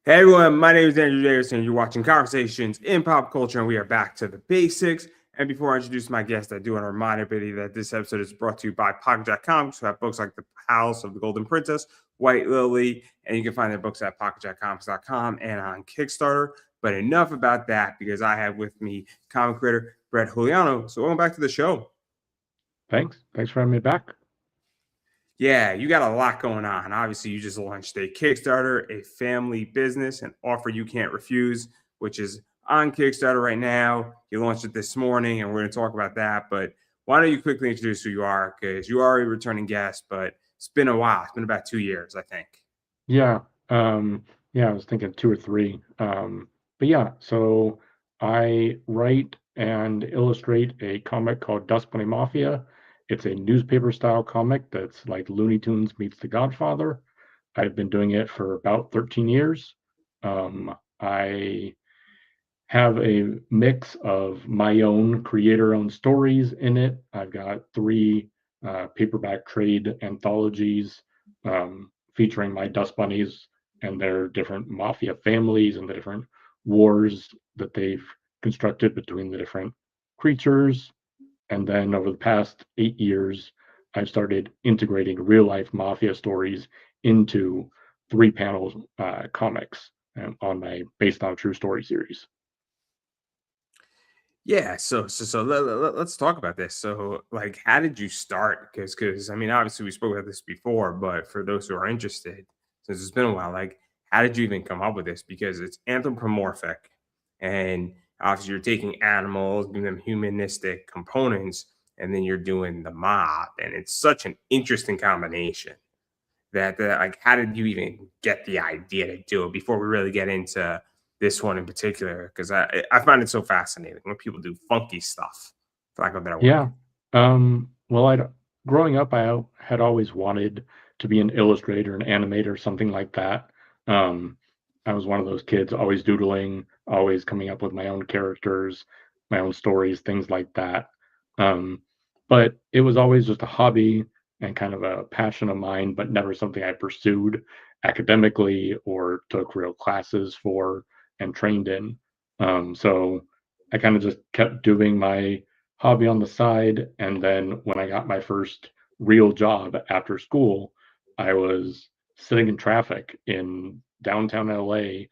Hey everyone, my name is Andrew Davidson. You're watching Conversations in Pop Culture, and we are back to the basics. And before I introduce my guest, I do want to remind everybody that this episode is brought to you by Pocketjack Comics, who have books like The House of the Golden Princess, White Lily, and you can find their books at pocketjackcomics.com and on Kickstarter. But enough about that, because I have with me comic creator Bret Juliano. So welcome back to the show. Thanks. Thanks for having me back. Yeah, you got a lot going on. Obviously, you just launched a Kickstarter, a family business, an offer you can't refuse, which is on Kickstarter right now. You launched it this morning, and we're going to talk about that. But why don't you quickly introduce who you are? Because you are a returning guest, but it's been a while. It's been about 2 years, I think. Yeah. Yeah, I was thinking two or three. But yeah, so I write and illustrate a comic called Dust Bunny Mafia. It's a newspaper style comic that's like Looney Tunes meets The Godfather. I've been doing it for about 13 years. I have a mix of my own creator-owned stories in it. I've got three paperback trade anthologies featuring my Dust Bunnies and their different mafia families and the different wars that they've constructed between the different creatures. And then over the past 8 years, I've started integrating real life mafia stories into three panel comics on my based on a true story series. Yeah, so let's talk about this. So, like, how did you start? Because I mean, obviously we spoke about this before, but for those who are interested, since it's been a while, like, how did you even come up with this? Because it's anthropomorphic, and obviously you're taking animals, giving them humanistic components, and then you're doing the mob, and it's such an interesting combination that like, how did you even get the idea to do it before we really get into this one in particular? Because I find it so fascinating when people do funky stuff, for lack of a better word. Yeah. Well, growing up, had always wanted to be an illustrator, an animator, something like that. Um, I was one of those kids always doodling, always coming up with my own characters, my own stories, things like that. Um, but it was always just a hobby and kind of a passion of mine, but never something I pursued academically or took real classes for and trained in. So I kind of just kept doing my hobby on the side. And then when I got my first real job after school, I was sitting in traffic in downtown LA,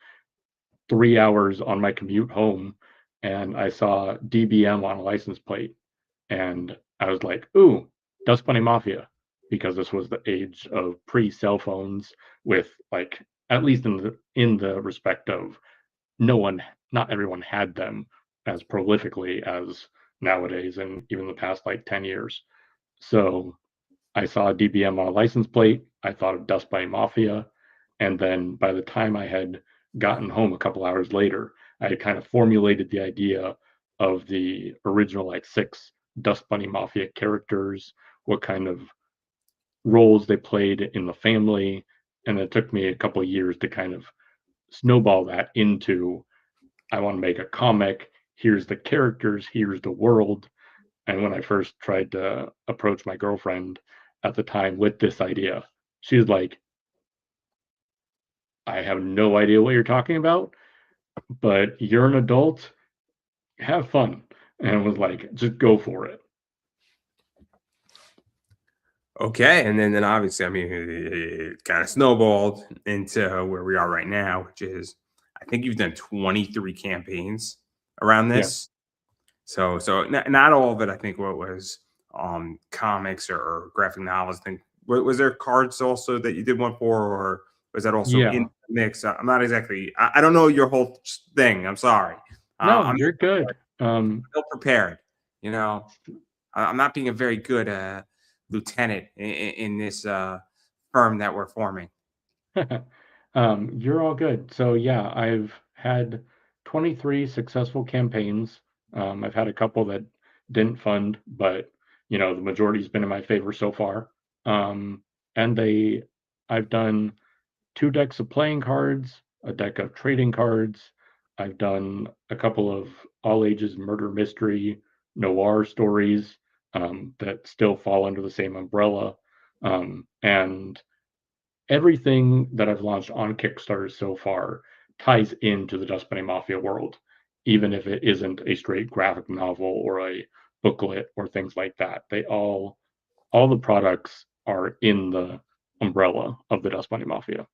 3 hours on my commute home, and I saw DBM on a license plate. And I was like, ooh, Dust Bunny Mafia, because this was the age of pre-cell phones with like at least in the respect of no one not everyone had them as prolifically as nowadays and even the past like 10 years. So I saw a DBM on a license plate. I thought of Dust Bunny Mafia. And then by the time I had gotten home a couple hours later, I had kind of formulated the idea of the original like six Dust Bunny Mafia characters, what kind of roles they played in the family. And it took me a couple of years to kind of snowball that into I want to make a comic. Here's the characters, here's the world. And when I first tried to approach my girlfriend at the time with this idea, she was like, I have no idea what you're talking about, but you're an adult, have fun. And was like, just go for it. Okay, and then obviously, I mean, it kind of snowballed into where we are right now, which is, I think you've done 23 campaigns around Yeah. this. So not all of it. I think what was comics or graphic novels. I think was there cards also that you did one for, or was that also in Yeah. the mix? I'm not exactly. I don't know your whole thing. I'm sorry. No, I'm you're good. ill prepared. You know, I'm not being a very good lieutenant in this firm that we're forming. You're all good. So yeah, I've had 23 successful campaigns. I've had a couple that didn't fund, but the majority's been in my favor so far. Um, and I've done two decks of playing cards, a deck of trading cards. I've done a couple of all ages murder mystery noir stories that still fall under the same umbrella. And everything that I've launched on Kickstarter so far ties into the Dust Bunny Mafia world, even if it isn't a straight graphic novel or a booklet or things like that. They all the products are in the umbrella of the Dust Bunny Mafia.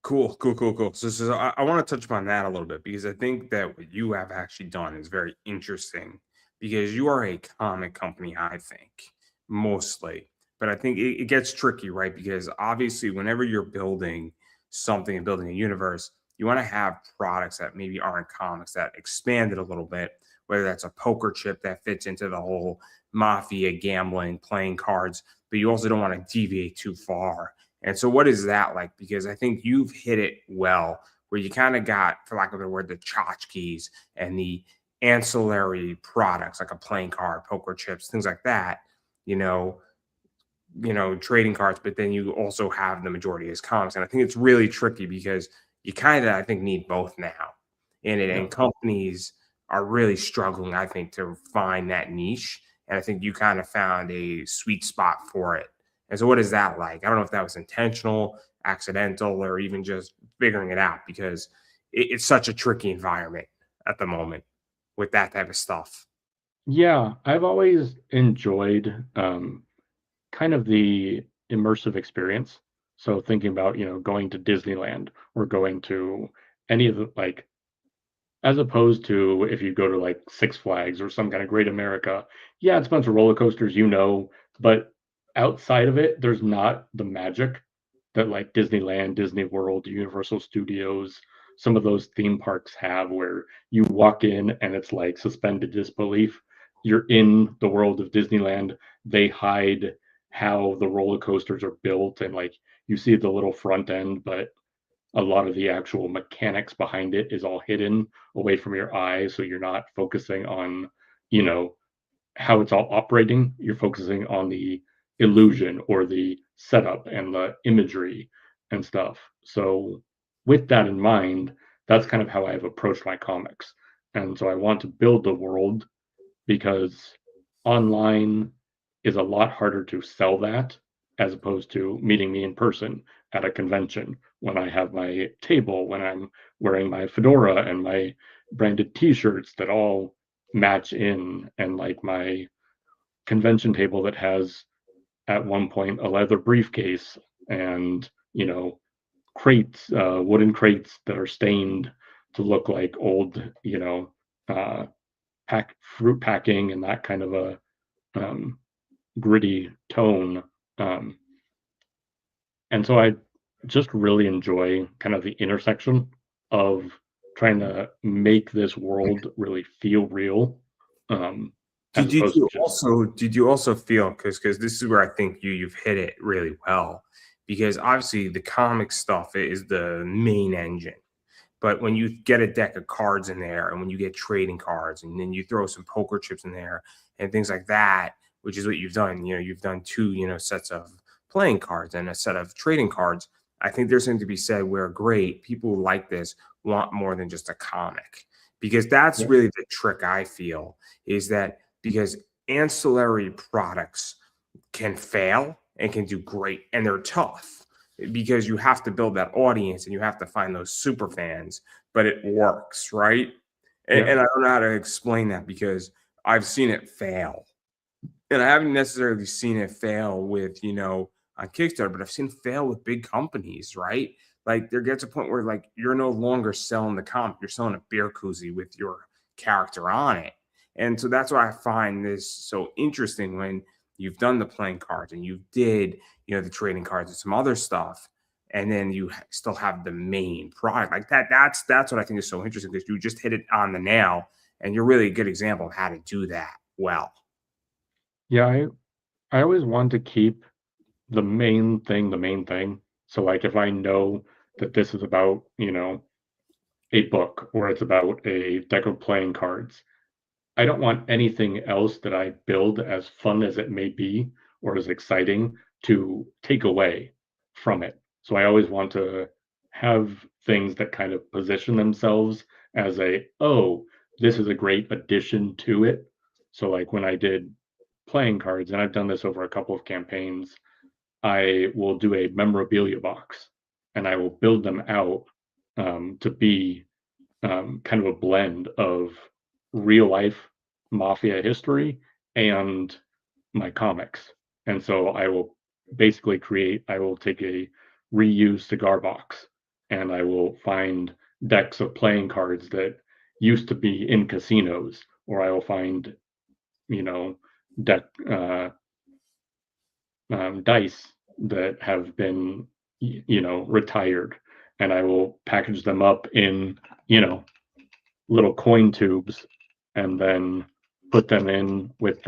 Cool, cool, cool, cool. So I want to touch upon that a little bit because I think that what you have actually done is very interesting because you are a comic company, I think, mostly. But I think it gets tricky, right? Because obviously, whenever you're building something and building a universe, you want to have products that maybe aren't comics that expand it a little bit, whether that's a poker chip that fits into the whole mafia gambling, playing cards, but you also don't want to deviate too far. And so, what is that like? Because I think you've hit it well, where you kind of got, for lack of a better word, the tchotchkes and the ancillary products like a playing card, poker chips, things like that. You know, trading cards, but then you also have the majority as comics. And I think it's really tricky because you kind of, I think, need both now. And Yeah. companies are really struggling, I think, to find that niche. And I think you kind of found a sweet spot for it. And so what is that like? I don't know if that was intentional, accidental, or even just figuring it out because it's such a tricky environment at the moment with that type of stuff. Yeah, I've always enjoyed kind of the immersive experience. So thinking about, going to Disneyland or going to any of the like as opposed to if you go to like Six Flags or some kind of Great America, yeah, it's a bunch of roller coasters, but outside of it, there's not the magic that like Disneyland, Disney World, Universal Studios, some of those theme parks have where you walk in and it's like suspended disbelief. You're in the world of Disneyland. They hide how the roller coasters are built and like you see the little front end, but a lot of the actual mechanics behind it is all hidden away from your eyes, so you're not focusing on you know how it's all operating. You're focusing on the illusion or the setup and the imagery and stuff. So with that in mind, that's kind of how I've approached my comics. And so I want to build the world because online is a lot harder to sell that as opposed to meeting me in person at a convention when I have my table, when I'm wearing my fedora and my branded t-shirts that all match in, and like my convention table that has at one point a leather briefcase and crates, wooden crates that are stained to look like old, uh, fruit packing and that kind of a um, gritty tone. Um, and so I just really enjoy kind of the intersection of trying to make this world really feel real, um, as Did opposed to you just, also feel because this is where I think you've hit it really well because obviously the comic stuff is the main engine. But when you get a deck of cards in there and when you get trading cards and then you throw some poker chips in there and things like that, which is what you've done, you've done two, sets of playing cards and a set of trading cards. I think there's something to be said where great people who like this want more than just a comic because that's yeah, really the trick I feel is that because ancillary products can fail and can do great and they're tough because you have to build that audience and you have to find those super fans, but it works, right? And, yeah, and I don't know how to explain that because I've seen it fail. And I haven't necessarily seen it fail with, on Kickstarter, but I've seen it fail with big companies, right? Like there gets a point where like you're no longer selling the comic, you're selling a beer koozie with your character on it. And so that's why I find this so interesting when you've done the playing cards and you did, the trading cards and some other stuff, and then you still have the main product like that. That's what I think is so interesting because you just hit it on the nail, and you're really a good example of how to do that well. yeah. I always want to keep the main thing. So like if I know that this is about a book or it's about a deck of playing cards, I don't want anything else that I build, as fun as it may be or as exciting, to take away from it. So I always want to have things that kind of position themselves as oh, this is a great addition to it. So like when I did playing cards, and I've done this over a couple of campaigns, I will do a memorabilia box. and I will build them out to be kind of a blend of real life mafia history and my comics. And so I will basically I will take a reused cigar box and I will find decks of playing cards that used to be in casinos, or I will find, you know, deck dice that have been, retired, and I will package them up in, you know, little coin tubes and then put them in with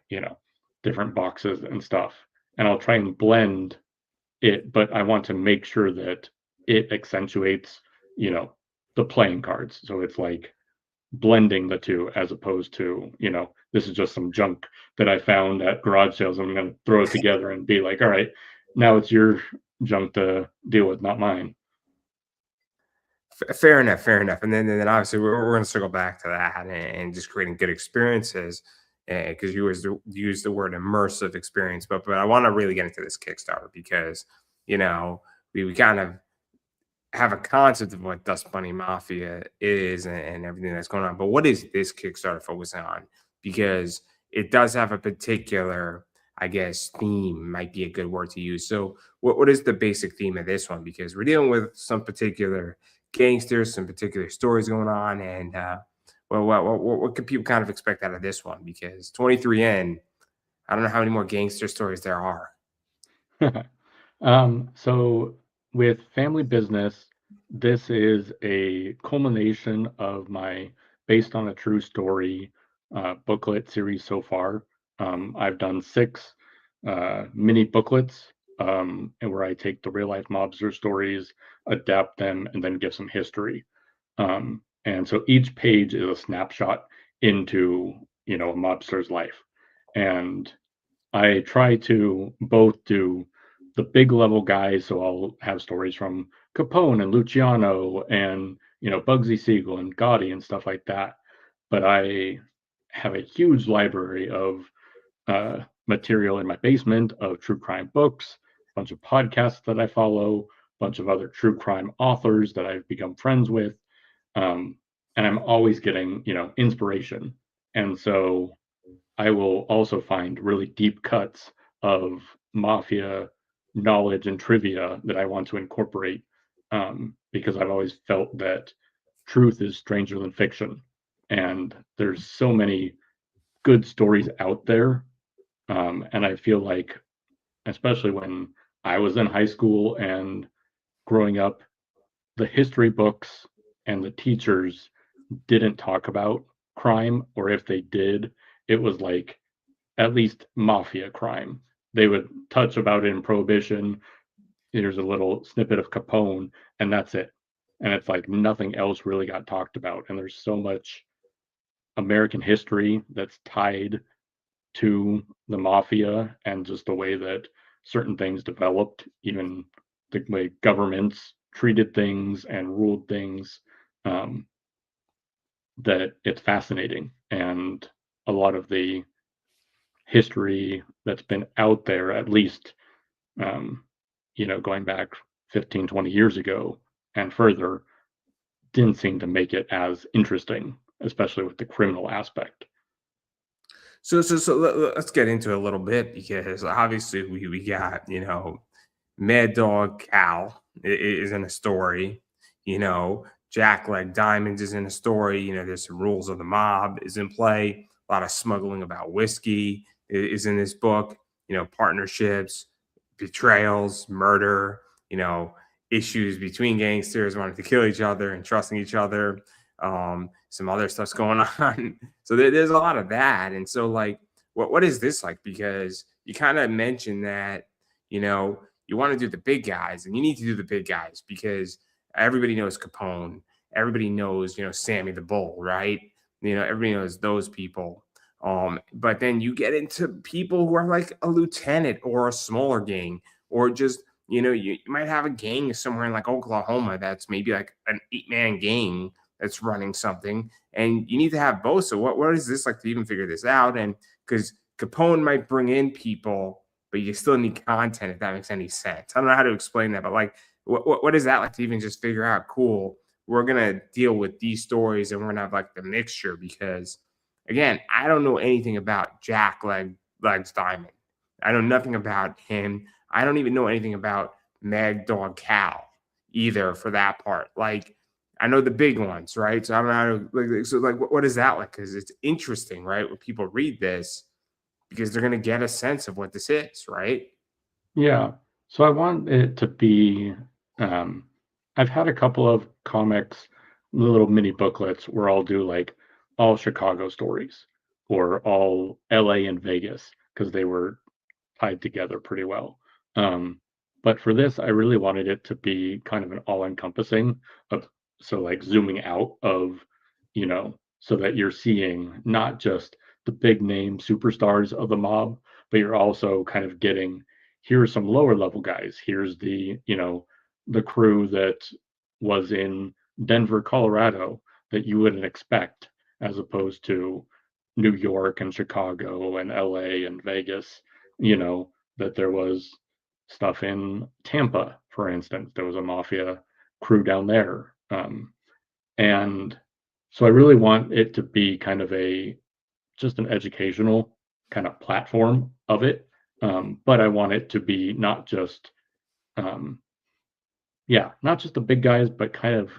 you know different boxes and stuff, and I'll try and blend it, but I want to make sure that it accentuates, you know, the playing cards, so it's like blending the two as opposed to, this is just some junk that I found at garage sales. I'm going to throw it together and be like, all right, now it's your junk to deal with, not mine. Fair enough, fair enough. And then obviously we're going to circle back to that and just creating good experiences because you used the word immersive experience, but I want to really get into this Kickstarter because you know we kind of have a concept of what Dust Bunny Mafia is and everything that's going on. But what is this Kickstarter focusing on? Because it does have a particular, I guess, theme might be a good word to use. So, what is the basic theme of this one? Because we're dealing with some particular gangsters, some particular stories going on, and what could people kind of expect out of this one? Because 23 in, I don't know how many more gangster stories there are. So with family business, this is a culmination of my based on a true story booklet series so far. I've done 6 mini booklets, and where I take the real life mobster stories, adapt them, and then give some history. And so each page is a snapshot into, a mobster's life. And I try to both do the big level guys, so I'll have stories from Capone and Luciano and, Bugsy Siegel and Gotti and stuff like that. But I have a huge library of material in my basement of true crime books, a bunch of podcasts that I follow, a bunch of other true crime authors that I've become friends with. Um, and I'm always getting, inspiration. And so I will also find really deep cuts of mafia knowledge and trivia that I want to incorporate, because I've always felt that truth is stranger than fiction. And there's so many good stories out there. And I feel like, especially when I was in high school and growing up, the history books and the teachers didn't talk about crime, or if they did, it was like at least mafia crime. They would touch about it in Prohibition. Here's a little snippet of Capone, and that's it. And it's like nothing else really got talked about. And there's so much American history that's tied to the mafia and just the way that certain things developed, even the way governments treated things and ruled things, um, that it's fascinating. And a lot of the history that's been out there, at least, um, going back 15, 20 years ago and further, didn't seem to make it as interesting, especially with the criminal aspect. Let's get into it a little bit because obviously we got Mad Dog Cal is in a story, Jack Leg Diamonds is in a story, there's some rules of the mob is in play, a lot of smuggling about whiskey is in this book, partnerships, betrayals, murder, issues between gangsters wanting to kill each other and trusting each other. Some other stuff's going on. So there's a lot of that. And so like what is this like? Because you kind of mentioned that, you want to do the big guys and you need to do the big guys because everybody knows Capone. Everybody knows, Sammy the Bull, right? Everybody knows those people. But then you get into people who are like a lieutenant or a smaller gang, or just, you might have a gang somewhere in like Oklahoma that's maybe like an 8-man gang that's running something, and you need to have both. So what is this like to even figure this out? And because Capone might bring in people, but you still need content if that makes any sense. I don't know how to explain that, but like what is that like to even just figure out? Cool, we're gonna deal with these stories, and we're gonna have like the mixture because, again, I don't know anything about Legs Diamond. I know nothing about him. I don't even know anything about Mad Dog Cow either, for that part. Like, I know the big ones, right? So I don't know how to so like what is that like? Because it's interesting, right? When people read this, because they're gonna get a sense of what this is, right? Yeah. So I want it to be, um, I've had a couple of comics, little mini booklets where I'll do like all Chicago stories or all LA and Vegas because they were tied together pretty well. Um, but for this, I really wanted it to be kind of an all-encompassing of, so like zooming out of, so that you're seeing not just the big name superstars of the mob, but you're also kind of getting, here's some lower level guys. Here's the crew that was in Denver, Colorado that you wouldn't expect, as opposed to New York and Chicago and LA and Vegas, that there was stuff in Tampa, for instance. There was a mafia crew down there. And so I really want it to be kind of just an educational kind of platform of it. But I want it to be um, not just the big guys, but kind of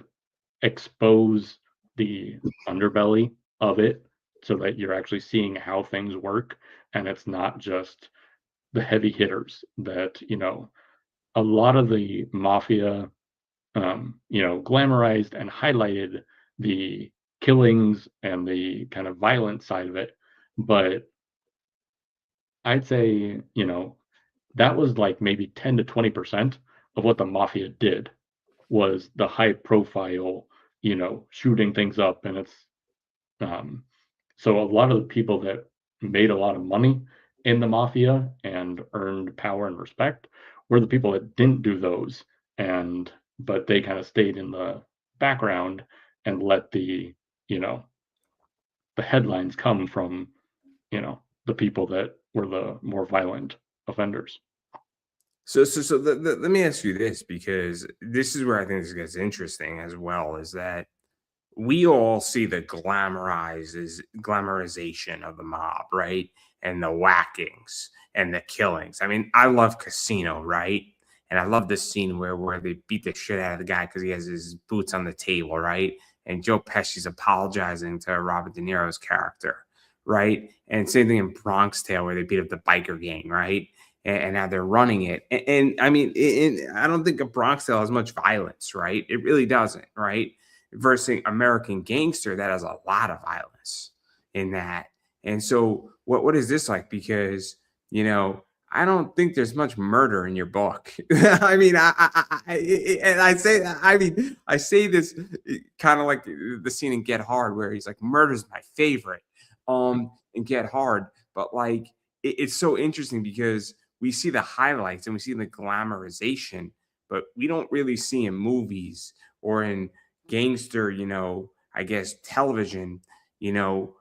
expose the underbelly of it so that you're actually seeing how things work. And it's not just the heavy hitters that, a lot of the mafia, glamorized and highlighted the killings and the kind of violent side of it. But I'd say, that was like maybe 10 to 20% of what the mafia did was the high profile, shooting things up. And um, so a lot of the people that made a lot of money in the mafia and earned power and respect were the people that didn't do those, and but they kind of stayed in the background and let you know, the headlines come from, the people that were the more violent offenders. Let me ask you this, because this is where I think this gets interesting as well, is that we all see the glamorization of the mob, right? And the whackings and the killings. I mean, I love Casino, right? And I love this scene where they beat the shit out of the guy because he has his boots on the table, right? And Joe Pesci's apologizing to Robert De Niro's character, right? And same thing in Bronx Tale where they beat up the biker gang, right? And now they're running it. And I mean, I don't think a Bronx Tale has much violence, right? It really doesn't, right? Versus American Gangster that has a lot of violence in that. And so what is this like? Because, I don't think there's much murder in your book. I mean, and I say that, I mean, I say this kind of like the scene in Get Hard where he's like, murder's my favorite, and Get Hard. But like, it's so interesting because we see the highlights and we see the glamorization, but we don't really see in movies or in gangster, I guess television, you know,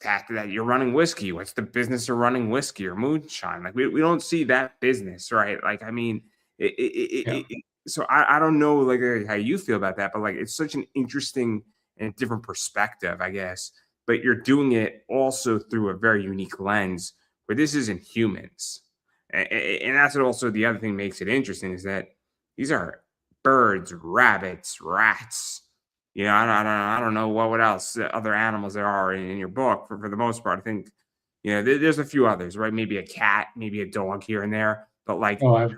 that you're running whiskey. What's the business of running whiskey or moonshine? Like we don't see that business, right? Like, I mean, Yeah. so I don't know like how you feel about that, but like it's such an interesting and different perspective, I guess. But you're doing it also through a very unique lens where this isn't humans. And that's what also the other thing makes it interesting is that these are birds, rabbits, rats. I don't know what else other animals there are in your book. For the most part, I think there's a few others, right? Maybe a cat, maybe a dog here and there, but like Oh, I've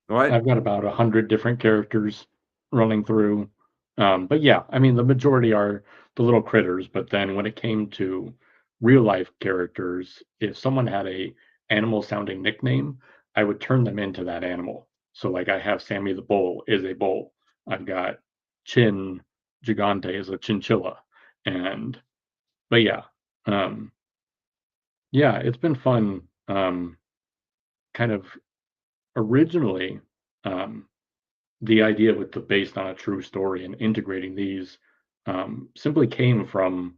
what? got about 100 different characters running through. But yeah, I mean, the majority are the little critters. But then when it came to real life characters, if someone had a animal sounding nickname, I would turn them into that animal. So like I have Sammy the Bull is a bull. I've got Chin Gigante is a chinchilla. And but um, yeah, it's been fun. Kind of originally, um, the idea with the based on a true story and integrating these simply came from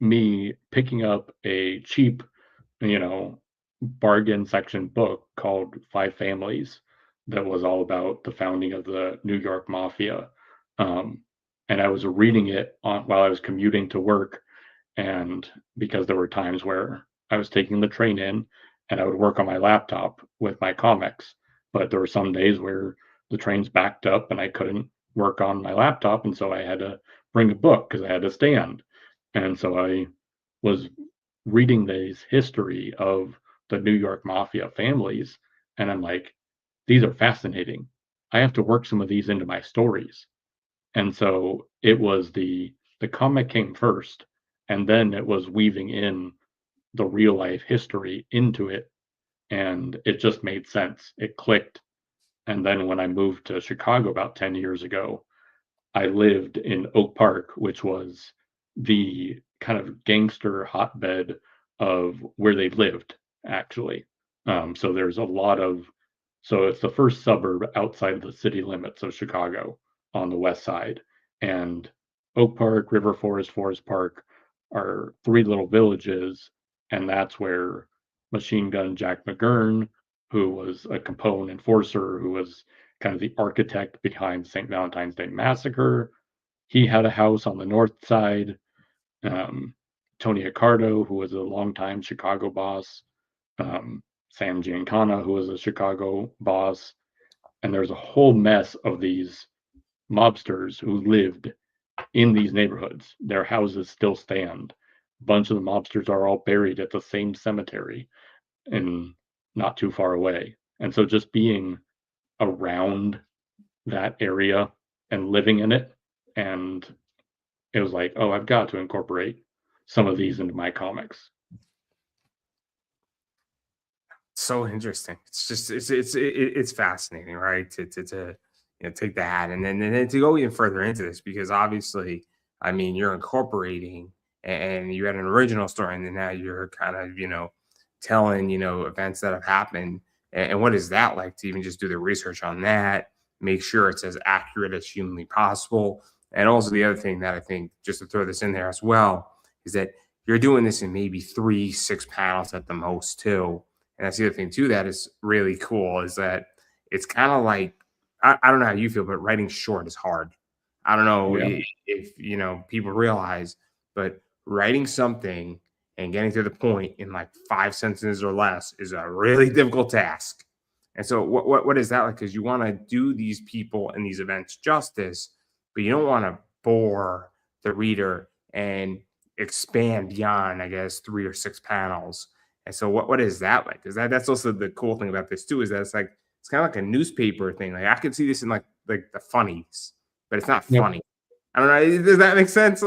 me picking up a cheap, you know, bargain section book called Five Families that was all about the founding of the New York Mafia. Um, and I was reading it while I was commuting to work, and because there were times where I was taking the train in and I would work on my laptop with my comics, but there were some days where the trains backed up and I couldn't work on my laptop, and so I had to bring a book because I had to stand. And so I was reading this history of the New York Mafia families, and I'm like, these are fascinating. I have to work some of these into my stories. And so it was the comic came first, and then it was weaving in the real life history into it, and it just made sense. It clicked. And then when I moved to Chicago about 10 years ago, I lived in Oak Park, which was the kind of gangster hotbed of where they lived, actually. So there's a lot of, so it's the first suburb outside of the city limits of Chicago on the west side. And Oak Park, River Forest, Forest Park are three little villages. And that's where Machine Gun Jack McGurn, who was a Capone enforcer, who was kind of the architect behind St. Valentine's Day Massacre. He had a house on the north side. Um, Tony Accardo, who was a longtime Chicago boss. Sam Giancana, who was a Chicago boss. And there's a whole mess of these mobsters who lived in these neighborhoods. Their houses still stand. A bunch of the mobsters are all buried at the same cemetery and not too far away. And so just being around that area and living in it. And it was like, oh, I've got to incorporate some of these into my comics. So interesting. It's just it's fascinating, right? To take that and then to go even further into this because obviously, I mean, you're incorporating and you had an original story and then now you're kind of telling events that have happened and what is that like to even just do the research on that, make sure it's as accurate as humanly possible, and also the other thing that I think just to throw this in there as well is that you're doing this in maybe 3 6 panels at the most too, and that's the other thing too that is really cool is that it's kind of like I don't know how you feel, but writing short is hard. I don't know Yeah. if people realize, but writing something and getting to the point in like 5 sentences or less is a really difficult task. And so, what is that like? Because you want to do these people and these events justice, but you don't want to bore the reader and expand beyond, I guess, 3 or 6 panels. And so what is that like? Because that's also the cool thing about this too, is that it's kind of like a newspaper thing. Like I could see this in like the funnies, but it's not Yep. funny. I don't know. Does that make sense?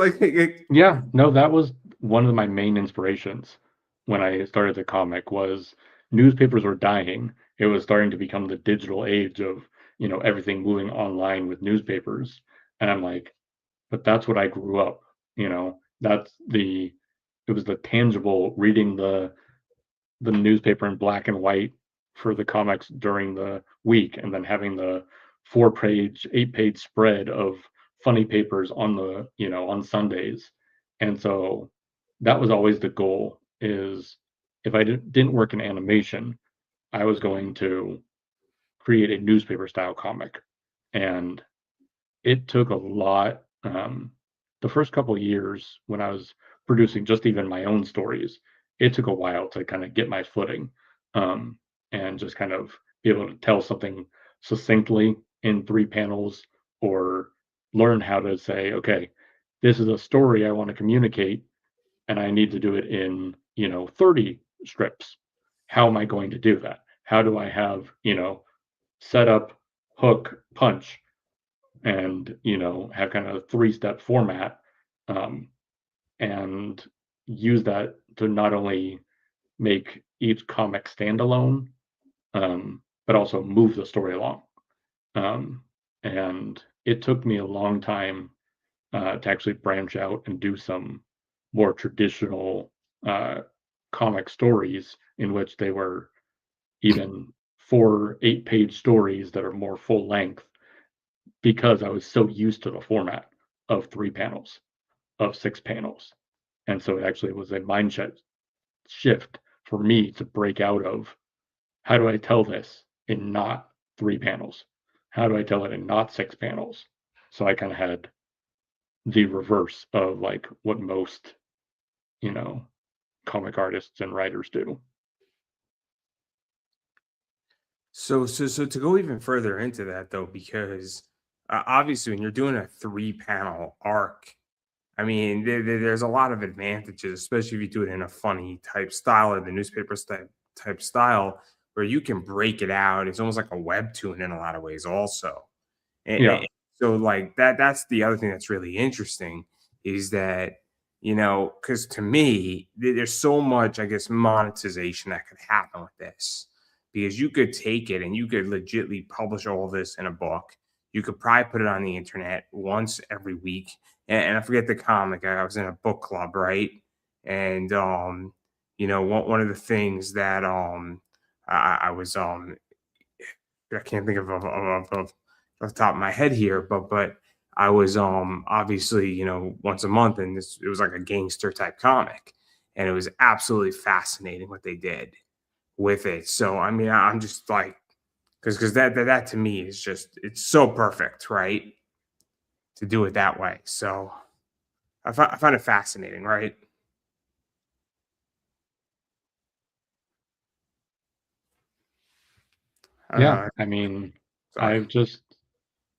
Yeah. No, that was one of my main inspirations when I started the comic was newspapers were dying. It was starting to become the digital age of, everything moving online with newspapers. And I'm like, but that's what I grew up, that's it was the tangible reading the newspaper in black and white for the comics during the week and then having the 4-page 8-page spread of funny papers on the on Sundays. And so that was always the goal is if I didn't work in animation, I was going to create a newspaper style comic. And it took a lot. The first couple of years when I was producing just even my own stories, it took a while to kind of get my footing, um, and just kind of be able to tell something succinctly in 3 panels or learn how to say, okay, this is a story I want to communicate and I need to do it in, 30 strips. How am I going to do that? How do I have, set up, hook, punch, and have kind of a 3-step format, um, and use that to not only make each comic standalone, but also move the story along. um, and it took me a long time to actually branch out and do some more traditional uh, comic stories in which they were even 4 8-page stories that are more full length because I was so used to the format of 3 panels, of 6 panels. And so it actually was a mindset shift for me to break out of how do I tell this in not 3 panels? How do I tell it in not 6 panels? So I kind of had the reverse of like what most, you know, comic artists and writers do. So to go even further into that though, because obviously when you're doing a 3 panel arc, I mean, there's a lot of advantages, especially if you do it in a funny type style or the newspaper type style, where you can break it out. It's almost like a webtoon in a lot of ways, also. Yeah. So like that's the other thing that's really interesting is that, because to me, there's so much, I guess, monetization that could happen with this. Because you could take it and you could legitly publish all this in a book. You could probably put it on the internet once every week. And I forget the comic. I was in a book club, right? And one of the things that I was I can't think of off the top of my head here, but I was obviously, once a month, and it was like a gangster type comic, and it was absolutely fascinating what they did with it. So I mean, I'm just like, because that to me is just, it's so perfect, right, to do it that way. So I find it fascinating, right? Yeah. Uh, I mean, Sorry. I've just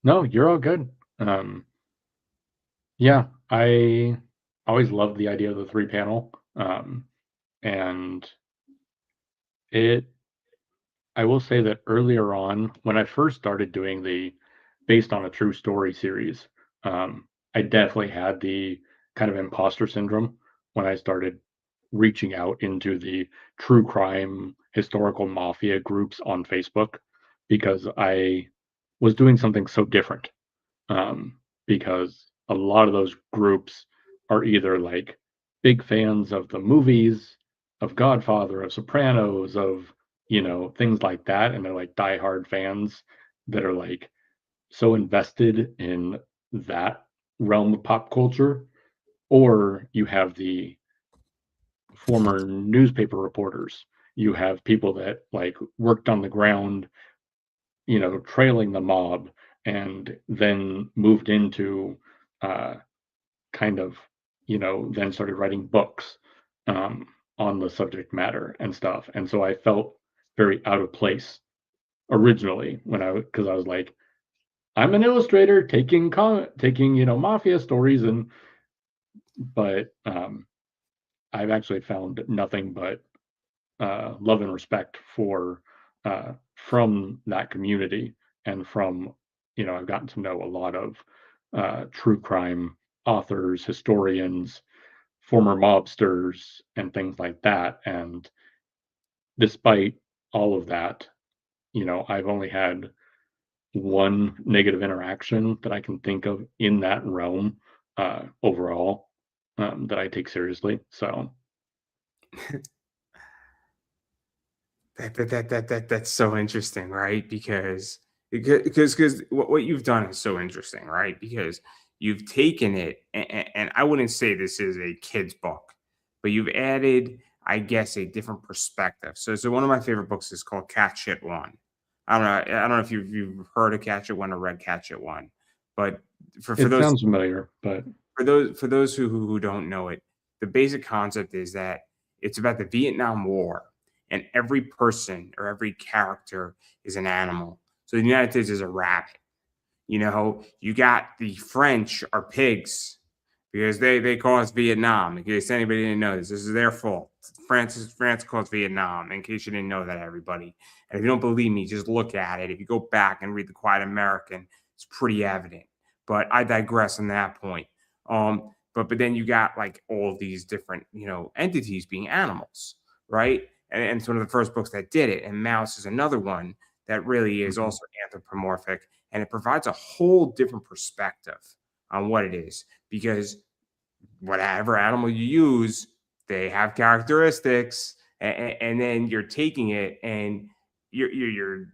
no, you're all good. Um, yeah, I always loved the idea of the 3 panel. And it I will say that earlier on, when I first started doing the based on a true story series, I definitely had the kind of imposter syndrome when I started reaching out into the true crime historical mafia groups on Facebook because I was doing something so different. Because a lot of those groups are either like big fans of the movies, of Godfather, of Sopranos, of things like that, and they're like diehard fans that are like so invested in that realm of pop culture. Or you have the former newspaper reporters. You have people that like worked on the ground, trailing the mob, and then moved into uh, kind of, then started writing books um, on the subject matter and stuff. And so I felt very out of place originally because I was like, I'm an illustrator taking mafia stories, but I've actually found nothing but love and respect for from that community and from I've gotten to know a lot of true crime authors, historians, former mobsters, and things like that. And despite all of that, I've only had one negative interaction that I can think of in that realm overall that I take seriously. So That's so interesting, right? Because what you've done is so interesting, right? Because you've taken it, and I wouldn't say this is a kid's book, but you've added, I guess, a different perspective. So one of my favorite books is called Cat Shit One. I don't know if you've heard of Cat Shit One or read Cat Shit One, but for it those sounds familiar, but who don't know it, the basic concept is that it's about the Vietnam War, and every person or every character is an animal. So the United States is a rabbit. You got the French are pigs because they caused Vietnam. In case anybody didn't know this is their fault. France caused Vietnam. In case you didn't know that, everybody. And if you don't believe me, just look at it. If you go back and read The Quiet American, it's pretty evident. But I digress on that point. But then you got like all these different entities being animals, right? And it's one of the first books that did it. And Mouse is another one that really is mhm, also anthropomorphic, and it provides a whole different perspective on what it is, because whatever animal you use, they have characteristics, and then you're taking it and you're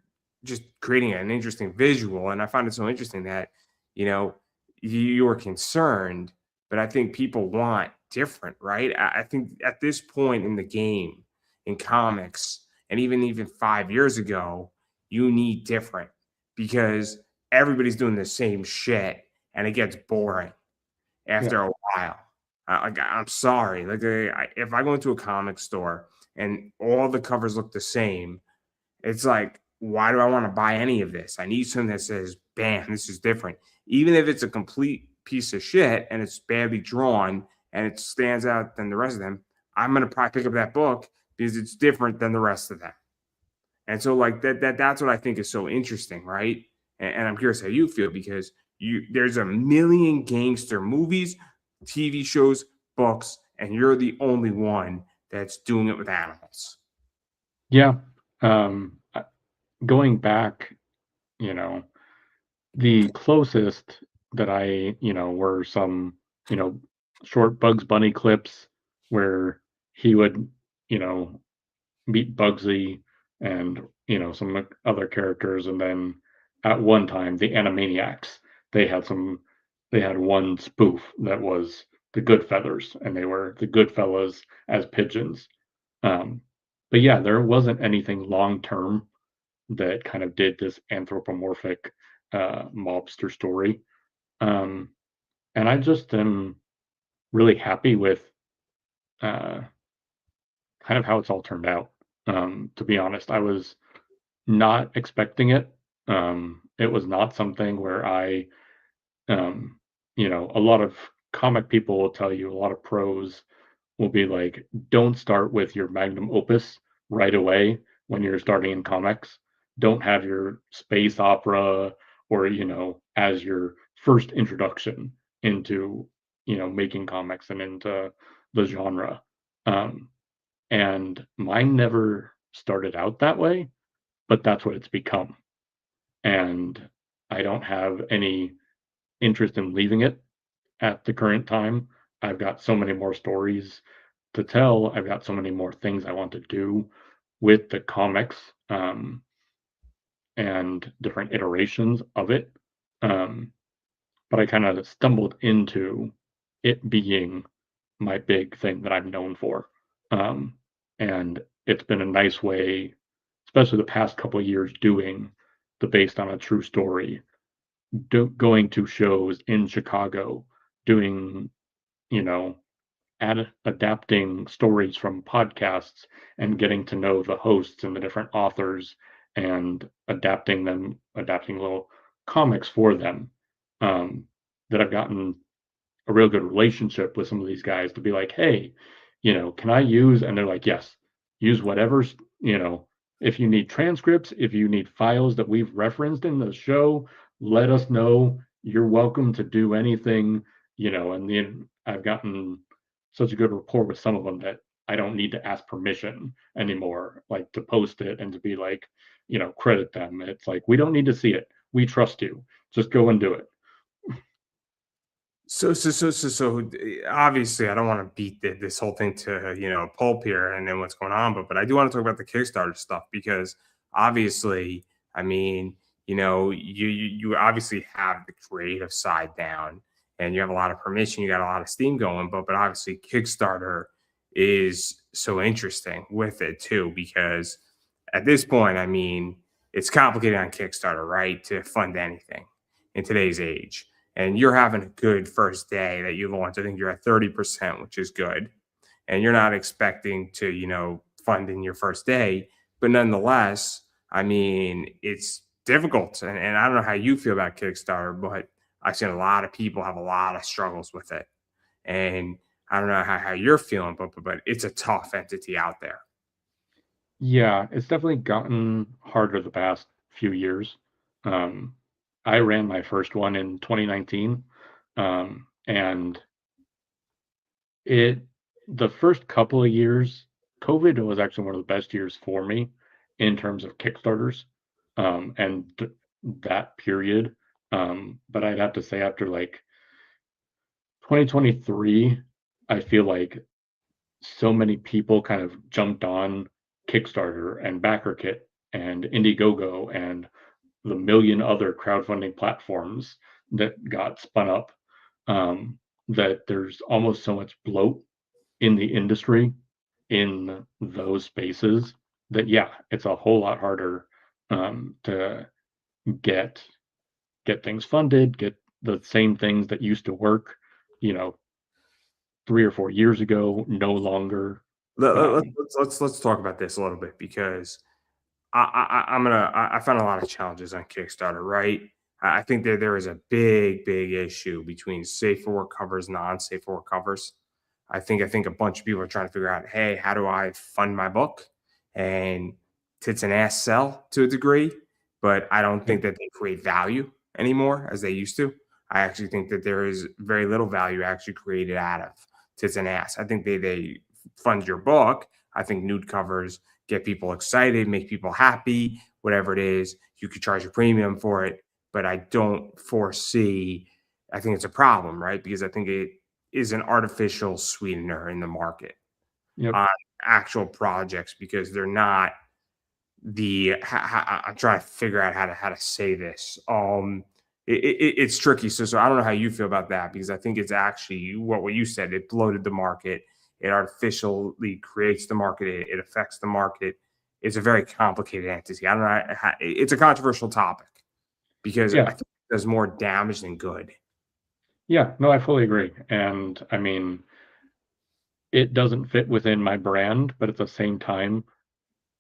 just creating an interesting visual. And I find it so interesting that you know you were concerned, but I think people want different, right? I think at this point in the game, in comics, and even 5 years ago, you need different because everybody's doing the same shit and it gets boring Yeah. after a while. I'm sorry. Like, if I go into a comic store and all the covers look the same, it's like, why do I want to buy any of this? I need something that says, bam, this is different. Even if it's a complete piece of shit and it's badly drawn and it stands out than the rest of them, I'm gonna probably pick up that book because it's different than the rest of them. And so like that's what I think is so interesting, right? And I'm curious how you feel because there's a million gangster movies, TV shows, books, and you're the only one that's doing it with animals. Yeah. Um, I- Going back, you know, the closest that were some, you know, short Bugs Bunny clips where he would, you know, meet Bugsy and, some other characters. And then at one time, the Animaniacs, they had some, they had one spoof that was the Goodfellas, and they were the Goodfellas as pigeons. Um, but yeah, there wasn't anything long term that kind of did this anthropomorphic mobster story. Um, and I just am really happy with uh, kind of how it's all turned out. To be honest, I was not expecting it. It was not something where um, a lot of comic people will tell you, a lot of pros will be like, don't start with your magnum opus right away when you're starting in comics. Don't have your space opera or, as your first introduction into, making comics and into the genre. Um, and mine never started out that way, but that's what it's become. And I don't have any interest in leaving it at the current time. I've got so many more stories to tell. I've got so many more things I want to do with the comics, and different iterations of it. Um, but I kind of stumbled into it being my big thing that I'm known for. Um, and it's been a nice way, especially the past couple of years, doing the based on a true story, going to shows in Chicago, doing, you know, adapting stories from podcasts and getting to know the hosts and the different authors and adapting little comics for them. That I've gotten a real good relationship with some of these guys to be like, hey, can I use? And they're like, yes, use whatever's, if you need transcripts, if you need files that we've referenced in the show, let us know. You're welcome to do anything, and then I've gotten such a good rapport with some of them that I don't need to ask permission anymore, like to post it and to be like, credit them. It's like, we don't need to see it. We trust you. Just go and do it. Obviously, I don't want to beat this whole thing to a pulp here and then what's going on, but I do want to talk about the Kickstarter stuff because obviously, I mean, you obviously have the creative side down and you have a lot of permission, you got a lot of steam going, but obviously Kickstarter is so interesting with it too because at this point, I mean, it's complicated on Kickstarter, right, to fund anything in today's age and you're having a good first day that you launch, I think you're at 30%, which is good. And you're not expecting to, fund in your first day. But nonetheless, I mean, it's difficult. And I don't know how you feel about Kickstarter, but I've seen a lot of people have a lot of struggles with it. And I don't know how you're feeling, but it's a tough entity out there. Yeah, it's definitely gotten harder the past few years. Um, I ran my first one in 2019, and it the first couple of years, COVID was actually one of the best years for me in terms of Kickstarters, and that period. But I'd have to say after like 2023, I feel like so many people kind of jumped on Kickstarter and BackerKit and Indiegogo and the million other crowdfunding platforms that got spun up, that there's almost so much bloat in the industry in those spaces that, yeah, it's a whole lot harder to get get things funded, get the same things that used to work, you know, 3 or 4 years ago, no longer. Um, Let's talk about this a little bit because I found a lot of challenges on Kickstarter, right? I think that there is a big issue between safe for work covers, non-safe for work covers. I think a bunch of people are trying to figure out, hey, how do I fund my book? And tits and ass sell to a degree, but I don't yeah, think that they create value anymore as they used to. I actually think that there is very little value actually created out of tits and ass. I think they fund your book. I think nude covers get people excited, make people happy, whatever it is. You could charge a premium for it, but I don't foresee. I think it's a problem, right? Because I think it is an artificial sweetener in the market yep, on actual projects because they're not I'm trying to figure out how to say this. It's tricky. So I don't know how you feel about that because I think it's actually what you said. It bloated the market. It artificially creates the market. It affects the market. It's a very complicated entity. I don't know. It's a controversial topic because I yeah, think it does more damage than good. yeah. No, I fully agree. And I mean, it doesn't fit within my brand, but at the same time,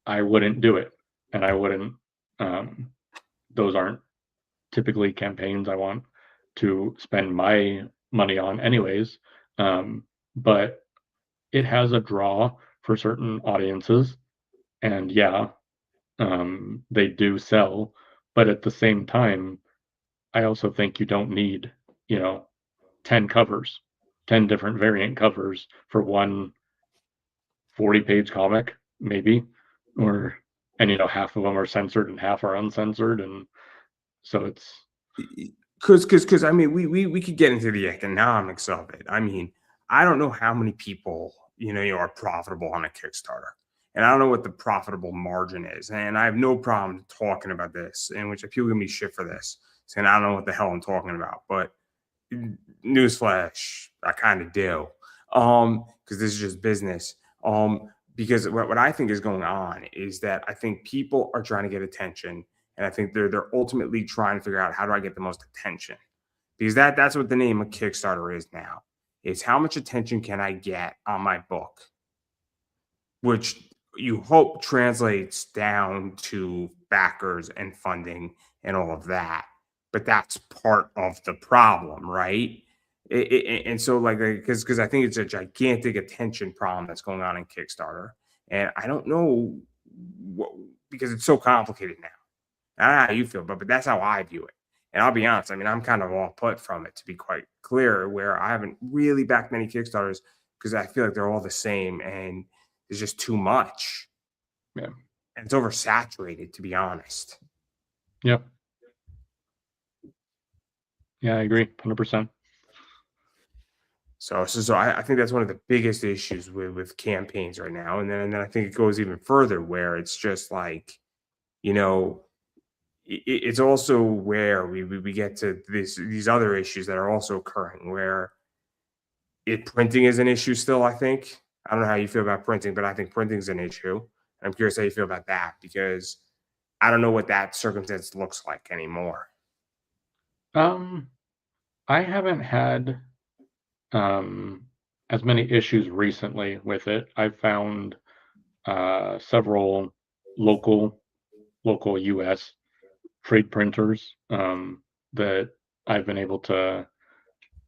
I wouldn't do it, and I wouldn't. Um, those aren't typically campaigns I want to spend my money on, anyways. Um, but it has a draw for certain audiences, and yeah, they do sell. But at the same time, I also think you don't need, you know, 10 covers, 10 different variant covers for one 40-page comic, maybe, or and half of them are censored and half are uncensored, and so it's Because I mean, we could get into the economics of it. I mean, I don't know how many people are profitable on a Kickstarter, and I don't know what the profitable margin is. And I have no problem talking about this, in which people give me shit for this, saying I don't know what the hell I'm talking about. But newsflash, I kind of do, because this is just business. Because what I think is going on is that I think people are trying to get attention, and I think they're ultimately trying to figure out how do I get the most attention, because that's what the name of Kickstarter is now. Is how much attention can I get on my book, which you hope translates down to backers and funding and all of that. But that's part of the problem, right? And so, like, because I think it's a gigantic attention problem that's going on in Kickstarter, and I don't know what, because it's so complicated now. I don't know how you feel, but that's how I view it. And I'll be honest, I mean, I'm kind of all put from it, to be quite clear, where I haven't really backed many Kickstarters because I feel like they're all the same and there's just too much. yeah, And it's oversaturated, to be honest. yep, yeah, I agree, 100%. So I think that's one of the biggest issues with campaigns right now. And then I think it goes even further where it's just like, you know, it's also where we get to these other issues that are also occurring where printing is an issue still, I think. I don't know how you feel about printing, but I think printing is an issue. I'm curious how you feel about that because I don't know what that circumstance looks like anymore. Um, I haven't had, as many issues recently with it. I've found, several local local US trade printers, that I've been able to,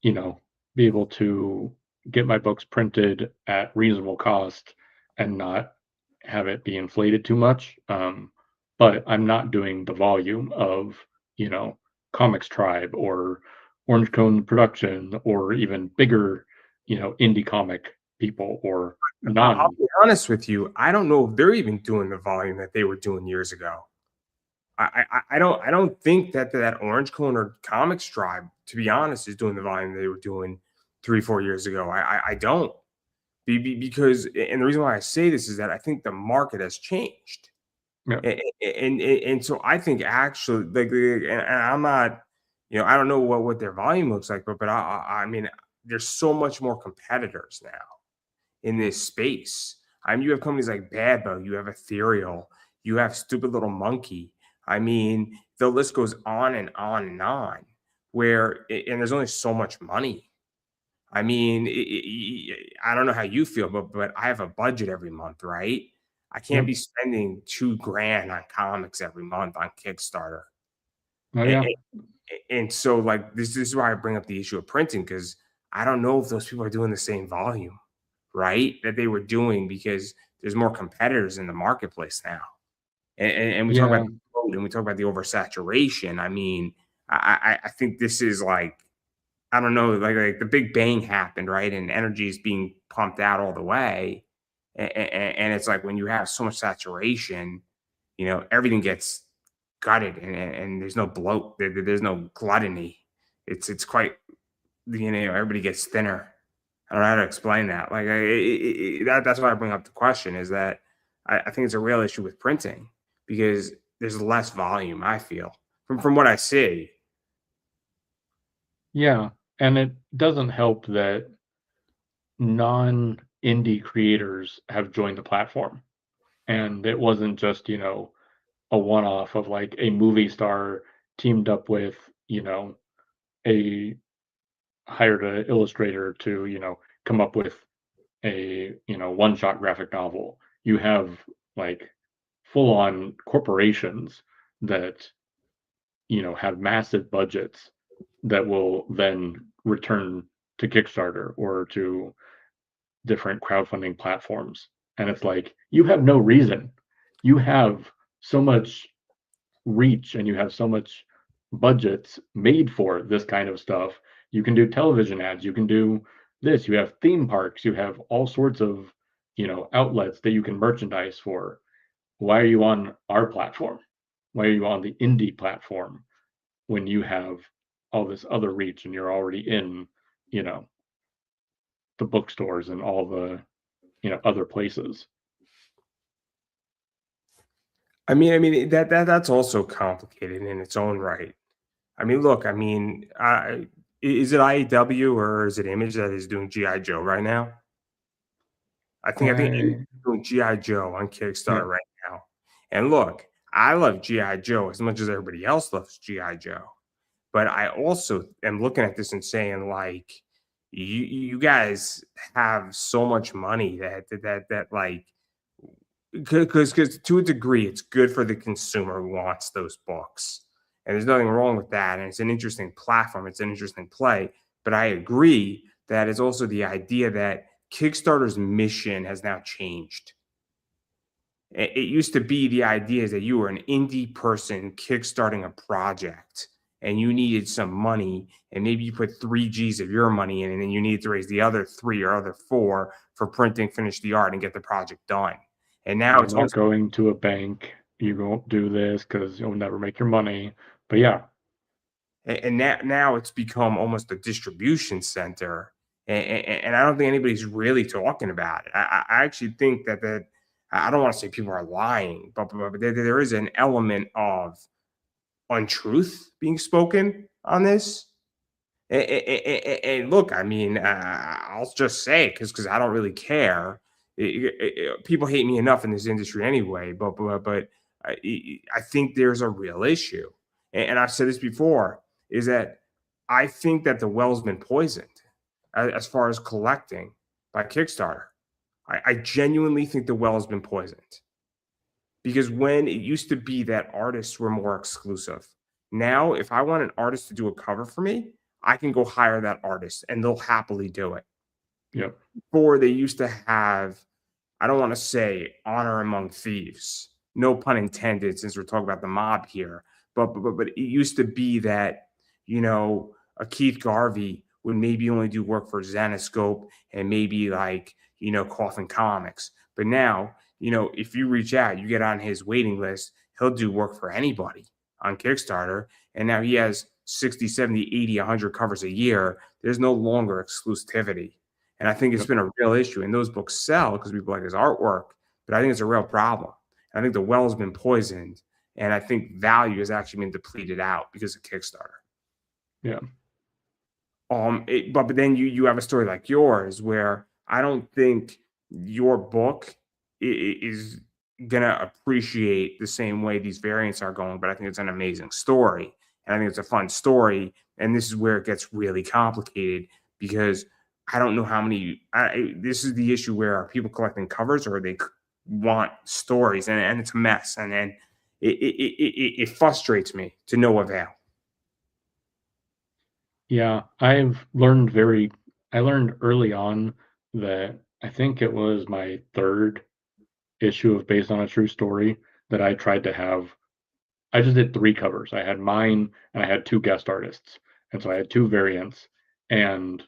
you know, be able to get my books printed at reasonable cost and not have it be inflated too much. But I'm not doing the volume of, you know, Comics Tribe or Orange Cone Production or even bigger, indie comic people or I'll non. be honest with you. I don't know if they're even doing the volume that they were doing years ago. I don't think that Orange Cone or Comics Tribe, to be honest, is doing the volume they were doing 3 4 years ago. I don't because and the reason why I say this is that I think the market has changed. Yeah, And so I think actually, and I'm not, I don't know what their volume looks like, but I mean, there's so much more competitors now in this space. I mean, you have companies like Bad Bug, you have Ethereal, you have Stupid Little Monkey. I mean, the list goes on and on and on. And there's only so much money. I mean, I don't know how you feel, but I have a budget every month, right? I can't Yep. be spending 2 grand on comics every month on Kickstarter. Oh And, yeah. and so, like, this is why I bring up the issue of printing because I don't know if those people are doing the same volume, right? That they were doing because there's more competitors in the marketplace now. And we talk about Yeah. the code and we talk about the oversaturation. I mean, I think this is like I don't know, like the Big Bang happened, right? And energy is being pumped out all the way, and it's like when you have so much saturation, everything gets gutted, and there's no bloat, there's no gluttony. It's quite everybody gets thinner. I don't know how to explain that. Like that's why I bring up the question is that I think it's a real issue with printing because there's less volume. I feel from what I see. Yeah. And it doesn't help that non-indie creators have joined the platform. And it wasn't just, a one-off of like a movie star teamed up with, a hired an illustrator to, come up with a, one-shot graphic novel. You have like full-on corporations that, have massive budgets that will then return to Kickstarter or to different crowdfunding platforms. And it's like, you have no reason. You have so much reach and you have so much budgets made for this kind of stuff. You can do television ads, you can do this, you have theme parks, you have all sorts of, outlets that you can merchandise for. Why are you on our platform? Why are you on the indie platform when you have all this other reach and you're already in, you know, the bookstores and all the, other places? I mean that's also complicated in its own right. I mean, look, I mean, is it IEW or is it Image that is doing GI Joe right now? I think Image I is doing GI Joe on Yeah, Kickstarter right now. And look, I love GI Joe as much as everybody else loves GI Joe, but I also am looking at this and saying like, you guys have so much money that like because to a degree, it's good for the consumer who wants those books. And there's nothing wrong with that. And it's an interesting platform, it's an interesting play. But I agree that it's also the idea that Kickstarter's mission has now changed. It used to be the idea is that you were an indie person kickstarting a project and you needed some money, and maybe you put 3 G's of your money in, and then you need to raise the other 3 or other 4 for printing, finish the art, and get the project done. And now you're it's not almost going to a bank. You won't do this because you'll never make your money. But yeah, and now it's become almost a distribution center, and I don't think anybody's really talking about it. I actually think that I don't want to say people are lying, but there is an element of untruth being spoken on this. And look, I mean, I'll just say because I don't really care. People hate me enough in this industry anyway, but I think there's a real issue, and I've said this before, is that I think that the well's been poisoned as far as collecting by Kickstarter. I genuinely think the well has been poisoned because when it used to be that artists were more exclusive, now if I want an artist to do a cover for me, I can go hire that artist and they'll happily do it. yep, Before they used to have, I don't want to say honor among thieves, no pun intended, since we're talking about the mob here, but it used to be that a Keith Garvey would maybe only do work for Zenoscope and maybe like Coffin Comics, but now if you reach out, you get on his waiting list, he'll do work for anybody on Kickstarter, and now he has 60, 70, 80, 100 covers a year. There's no longer exclusivity. And I think it's yep, been a real issue. And those books sell because people like his artwork, but I think it's a real problem. I think the well's been poisoned, and I think value has actually been depleted out because of Kickstarter. yeah, But then you have a story like yours where I don't think your book is gonna appreciate the same way these variants are going, but I think it's an amazing story, and I think it's a fun story. And this is where it gets really complicated because I don't know how many. This is the issue where are people collecting covers or want stories, and it's a mess, and then it frustrates me to no avail. Yeah, I learned early on that I think it was my third issue of Based on a True Story that I just did 3 covers. I had mine and I had 2 guest artists. And so I had 2 variants, and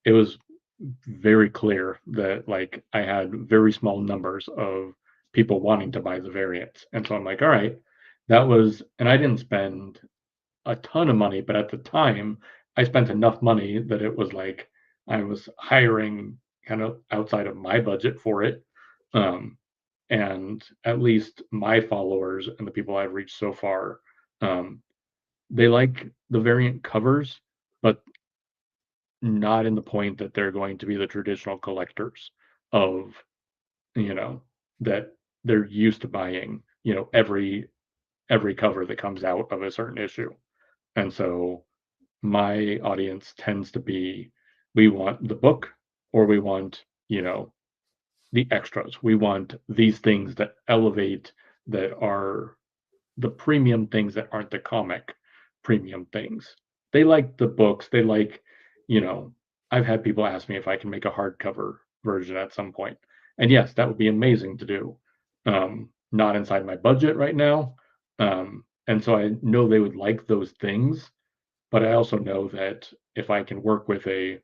it was very clear that, like, I had very small numbers of people wanting to buy the variants. And so I'm like, "All right." That was and I didn't spend a ton of money, but at the time, I spent enough money that it was like I was hiring kind of outside of my budget for it. Um, and at least my followers and the people I've reached so far, um, they like the variant covers, but not in the point that they're going to be the traditional collectors of, you know, that they're used to buying, every cover that comes out of a certain issue. And so my audience tends to be, we want the book, or we want, the extras. We want these things that elevate, that are the premium things that aren't the comic premium things. They like the books. They like, you know, I've had people ask me if I can make a hardcover version at some point. And yes, that would be amazing to do. Not inside my budget right now. And so I know they would like those things, but I also know that if I can work with a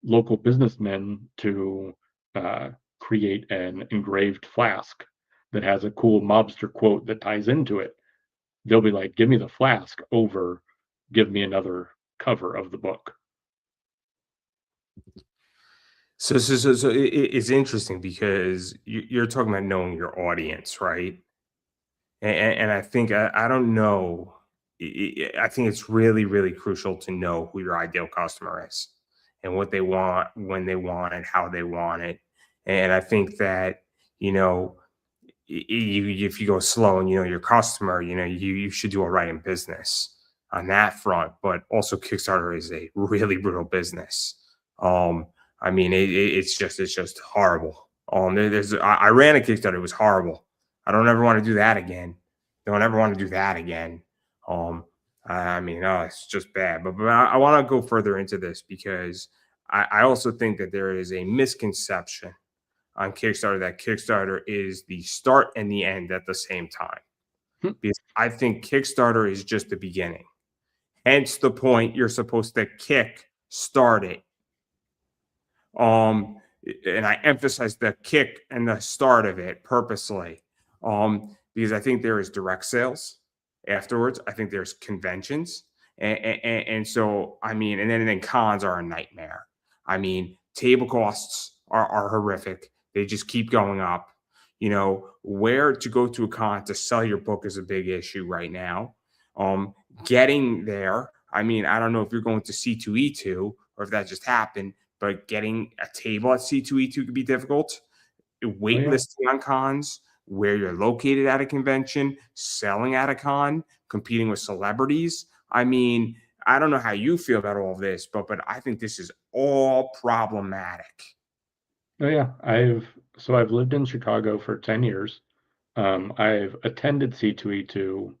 local businessman to uh, create an engraved flask that has a cool mobster quote that ties into it, they'll be like, "Give me the flask over, give me another cover of the book." It's interesting because you're talking about knowing your audience, right? And I think I don't know. I think it's really, really crucial to know who your ideal customer is and what they want, when they want it, how they want it. And I think that, you know, if you go slow and you know your customer, you should do all right in business on that front. But also, Kickstarter is a really brutal business. Um, I mean, it's just horrible. I ran a Kickstarter; it was horrible. I don't ever want to do that again. Don't ever want to do that again. I mean, oh, it's just bad. But I want to go further into this because I also think that there is a misconception on Kickstarter that Kickstarter is the start and the end at the same time. Hmm. Because I think Kickstarter is just the beginning. Hence the point you're supposed to kick start it. Um, and I emphasize the kick and the start of it purposely. Because I think there is direct sales afterwards. I think there's conventions. And so, I mean, and then cons are a nightmare. I mean, table costs are horrific. They just keep going up. Where to go to a con to sell your book is a big issue right now. Um, Getting there, I mean, I don't know if you're going to C2E2 or if that just happened, but getting a table at C2E2 could be difficult. Oh yeah. Waitlisting on cons, where you're located at a convention, selling at a con, competing with celebrities. I mean, I don't know how you feel about all this, but I think this is all problematic. Oh yeah. I've lived in Chicago for 10 years. I've attended C2E2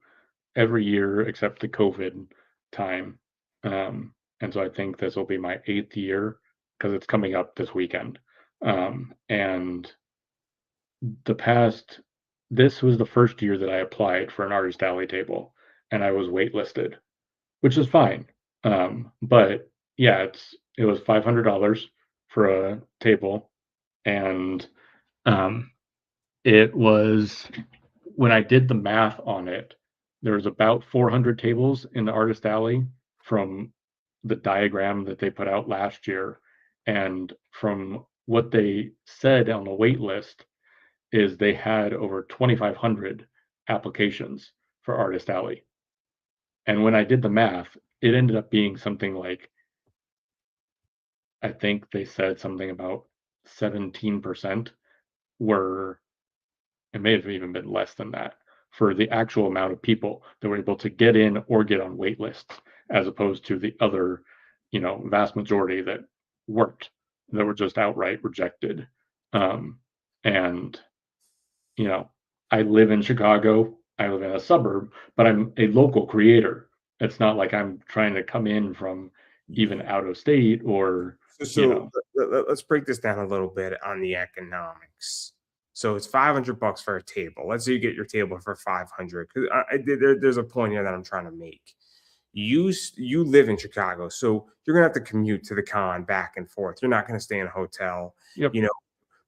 every year except the COVID time. And so I think this will be my 8th year because it's coming up this weekend. And the past this was the first year that I applied for an artist alley table, and I was waitlisted, which is fine. But yeah, it was $500 for a table, and um, it was when I did the math on it, there was about 400 tables in the artist alley from the diagram that they put out last year, and from what they said on the wait list is they had over 2,500 applications for Artist Alley. And when I did the math, it ended up being something like, I think they said something about 17% were it may have even been less than that for the actual amount of people that were able to get in or get on wait lists, as opposed to the other, vast majority that weren't, that were just outright rejected. Um, and, you know, I live in Chicago, I live in a suburb, but I'm a local creator. It's not like I'm trying to come in from even out of state or, So, you so know, let's break this down a little bit on the economics. So it's $500 for a table. Let's say you get your table for 500. Because there's a point here that I'm trying to make. You live in Chicago, so you're gonna have to commute to the con back and forth. You're not gonna stay in a hotel. yep, You know,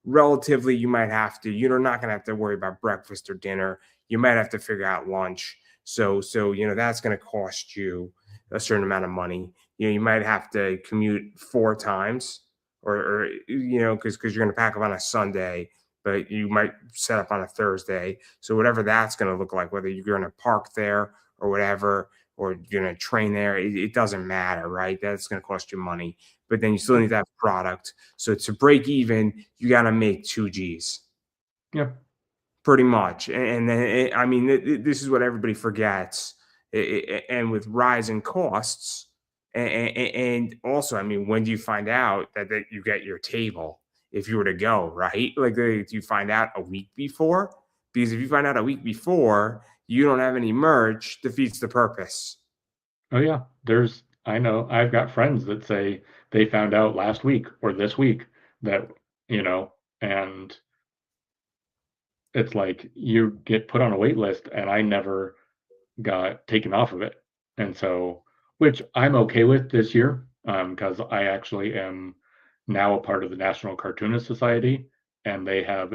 relatively, you might have to. You're not gonna have to worry about breakfast or dinner. You might have to figure out lunch. So that's gonna cost you a certain amount of money. You might have to commute 4 times, or because you're gonna pack up on a Sunday, but you might set up on a Thursday. So whatever that's gonna look like, whether you're gonna park there or whatever, or you're gonna train there, it doesn't matter, right? That's gonna cost you money. But then you still yep, need to have product. So to break even, you got to make two G's yep. pretty much. And then, I mean, this is what everybody forgets. And with rising costs, and also, I mean, when do you find out that you get your table if you were to go, right? Like, do you find out a week before? Because if you find out a week before, you don't have any merch, defeats the purpose. Oh yeah, I know I've got friends that say they found out last week or this week that, you know, and it's like you get put on a wait list and I never got taken off of it. And so, which I'm okay with this year, because I actually am now a part of the National Cartoonist Society, and they have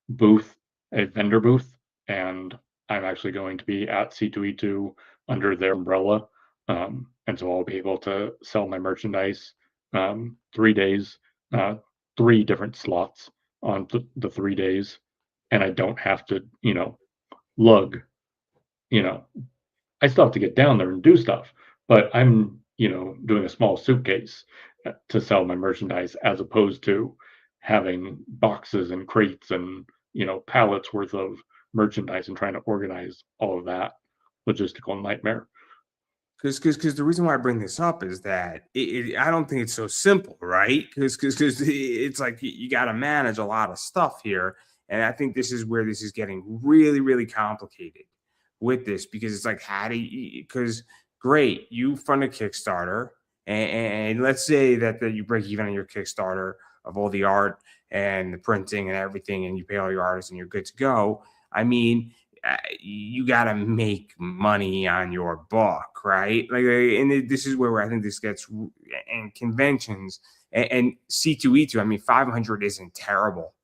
booth, a vendor booth, and I'm actually going to be at C2E2 under their umbrella. And so I'll be able to sell my merchandise 3 days, uh, three different slots on the 3 days, and I don't have to, lug, you know, I still have to get down there and do stuff, but I'm, doing a small suitcase to sell my merchandise as opposed to having boxes and crates and, pallets worth of merchandise and trying to organize all of that logistical nightmare. Because the reason why I bring this up is that I don't think it's so simple, right? Because it's like you got to manage a lot of stuff here, and I think this is where this is getting really really complicated with this because it's like how do you? Because great, you fund a Kickstarter, and let's say that you break even on your Kickstarter of all the art and the printing and everything, and you pay all your artists and you're good to go. I mean, you got to make money on your book, right? And this is where I think this gets and conventions and C2E2. I mean, 500 isn't terrible,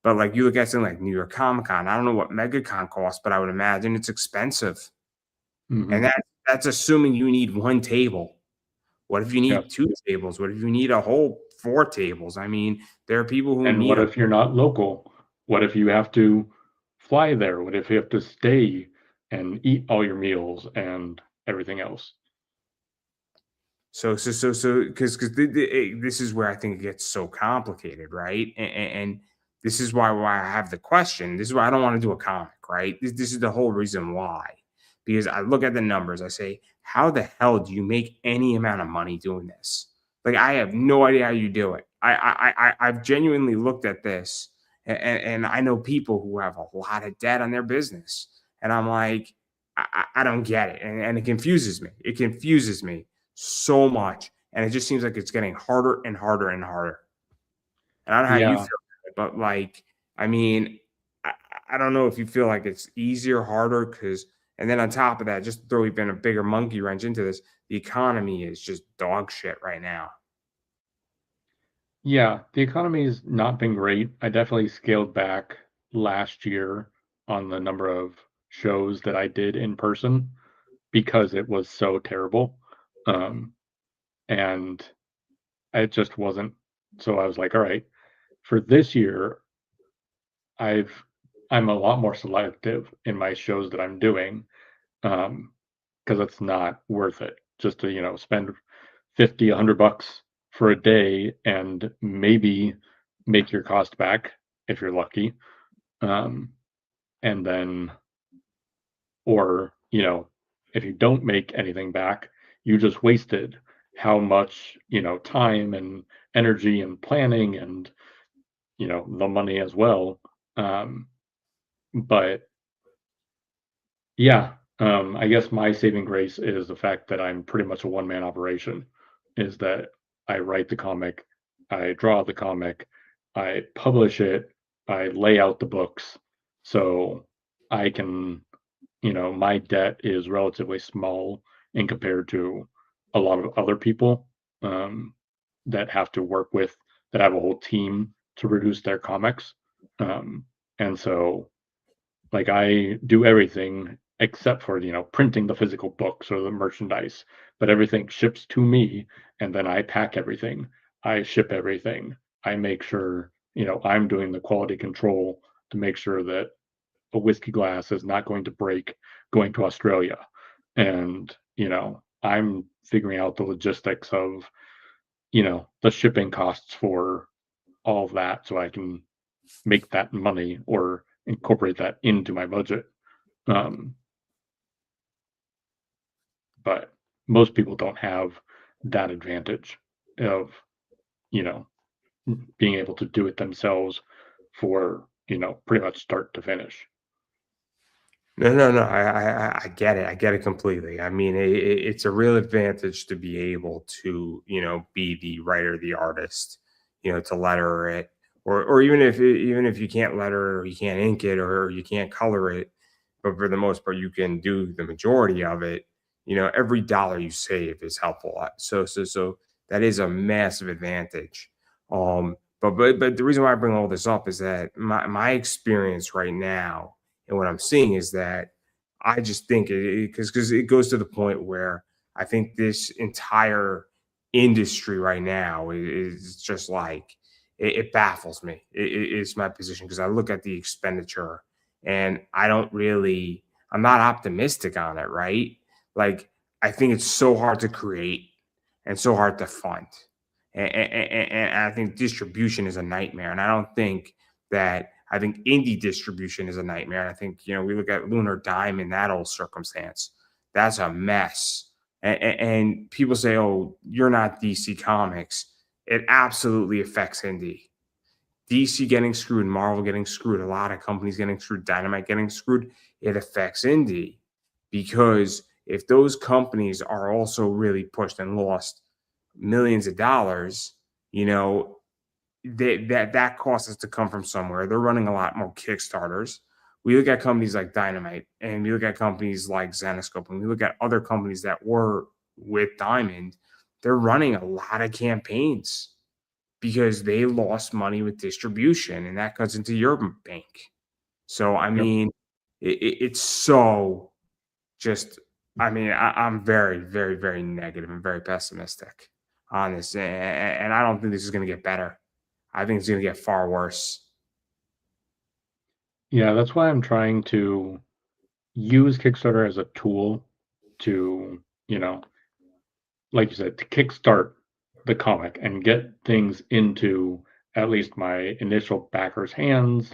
but like you look at something like New York Comic Con. I don't know what MegaCon costs, but I would imagine it's expensive, and Hmm. that's assuming you need one table. What if you Yes. need two tables? What if you need a whole four tables? I mean, there are people who And need what a if you're not local? What if you have to fly there? What if you have to stay and eat all your meals and everything else? because this is where I think it gets so complicated, right? And this is why I have the question. This is why I don't want to do a comic, right? This is the whole reason why, because I look at the numbers. I say, how the hell do you make any amount of money doing this? Like I have no idea how you do it. I've genuinely looked at this, and I know people who have a lot of debt on their business, and I'm like, I don't get it, and it confuses me. It confuses me so much, and it just seems like it's getting harder and harder and harder. And I don't know how you Yeah. feel, but like, I mean, I, I don't know if you feel like it's easier, harder, because, and then on top of that, just to throw even a bigger monkey wrench into this, the economy is just dog shit right now. Yeah, the economy's not been great. I definitely scaled back last year on the number of shows that I did in person because it was so terrible. Um, and it just wasn't. So I was like, all right, for this year, I've I'm a lot more selective in my shows that I'm doing, because it's not worth it just to, spend 50, $100 for a day and maybe make your cost back if you're lucky. Um, and then, or, if you don't make anything back, you just wasted how much, time and energy and planning and, the money as well. Um, but yeah, I guess my saving grace is the fact that I'm pretty much a one-man operation, is that I write the comic, I draw the comic, I publish it, I lay out the books, so I can, my debt is relatively small in compared to a lot of other people, um, that have to work with, that have a whole team to produce their comics. Um, and so like I do everything except for, printing the physical books or the merchandise, but everything ships to me and then I pack everything. I ship everything. I make sure, I'm doing the quality control to make sure that a whiskey glass is not going to break going to Australia. And, I'm figuring out the logistics of, the shipping costs for all of that so I can make that money or incorporate that into my budget. Um, but most people don't have that advantage of, you know, being able to do it themselves for, pretty much start to finish. No, no, no. I get it. I get it completely. I mean, it's a real advantage to be able to, be the writer, the artist, to letter it, or even if you can't letter or you can't ink it or you can't color it, but for the most part, you can do the majority of it. Every dollar you save is helpful. So that is a massive advantage. But the reason why I bring all this up is that my experience right now and what I'm seeing is that I just think because it goes to the point where I think this entire industry right now is just like it baffles me. It's my position because I look at the expenditure and I'm not optimistic on it, right? Like I think it's so hard to create and so hard to fund. And I think distribution is a nightmare. And I don't think that I think indie distribution is a nightmare. And I think, we look at Lunar Diamond, that whole circumstance. That's a mess. And people say, oh, you're not DC Comics. It absolutely affects indie. DC getting screwed, Marvel getting screwed, a lot of companies getting screwed, Dynamite getting screwed. It affects indie because if those companies are also really pushed and lost millions of dollars, that cost us to come from somewhere. They're running a lot more Kickstarters. We look at companies like Dynamite and we look at companies like Zenoscope and we look at other companies that were with Diamond. They're running a lot of campaigns because they lost money with distribution and that cuts into your bank. So, I Yep. mean, it's so just, I'm very, very, very negative and very pessimistic on this. And I don't think this is going to get better. I think it's going to get far worse. Yeah, that's why I'm trying to use Kickstarter as a tool to, like you said, to kickstart the comic and get things into at least my initial backers' hands,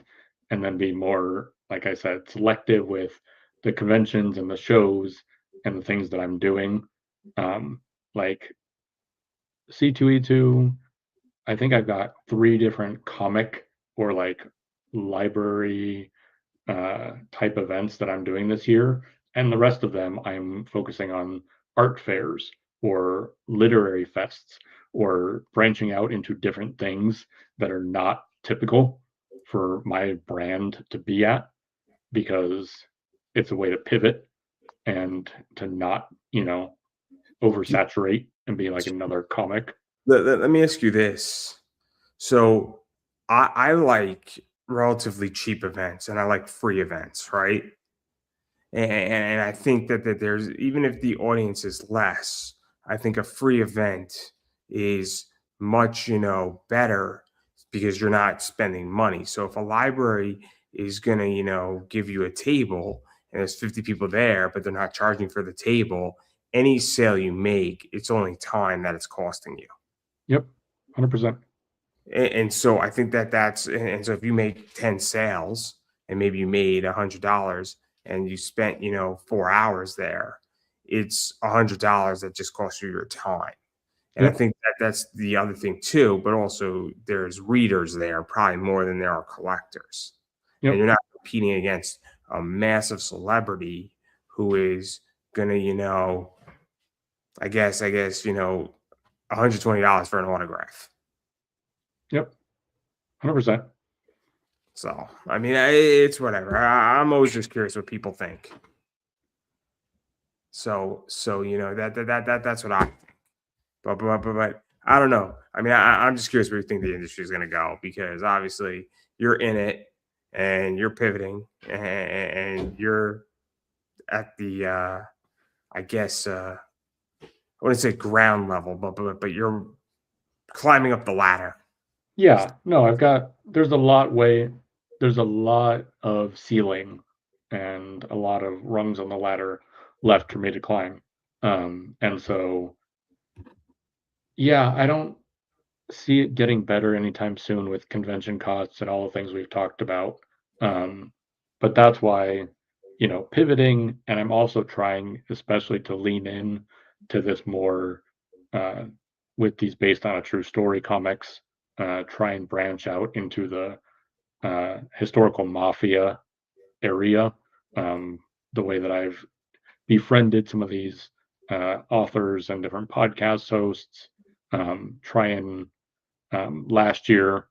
and then be more, like I said, selective with the conventions and the shows and the things that I'm doing. Like C2E2, I think I've got 3 different comic or like library type events that I'm doing this year, and the rest of them I'm focusing on art fairs or literary fests or branching out into different things that are not typical for my brand to be at, because it's a way to pivot and to not, oversaturate and be like another comic. Let me ask you this. So I like relatively cheap events and I like free events, right? And I think that there's even if the audience is less, I think a free event is much better because you're not spending money. So if a library is gonna give you a table and there's 50 people there, but they're not charging for the table, any sale you make, it's only time that it's costing you. Yep, 100%. And so I think that and so if you make 10 sales and maybe you made $100 and you spent, 4 hours there, it's $100 that just cost you your time. And I Yep. think that that's the other thing too, but also there's readers there probably more than there are collectors. And Yep. you're not competing against a massive celebrity who is gonna, I guess, $120 for an autograph. Yep. 100%. So, I mean, it's whatever. I'm always just curious what people think. So that's what I think. But I don't know. I mean, I'm just curious where you think the industry is going to go because obviously you're in it and you're pivoting and you're at the I guess I wouldn't say ground level, but you're climbing up the ladder. Yeah. No, there's a lot of ceiling and a lot of rungs on the ladder left for me to climb. And so, yeah, I don't see it getting better anytime soon with convention costs and all the things we've talked about. Um, but that's why, pivoting, and I'm also trying, especially to lean in to this more uh, with these based on a true story comics, try and branch out into the historical mafia area. Um, the way that I've befriended some of these authors and different podcast hosts, try and last year,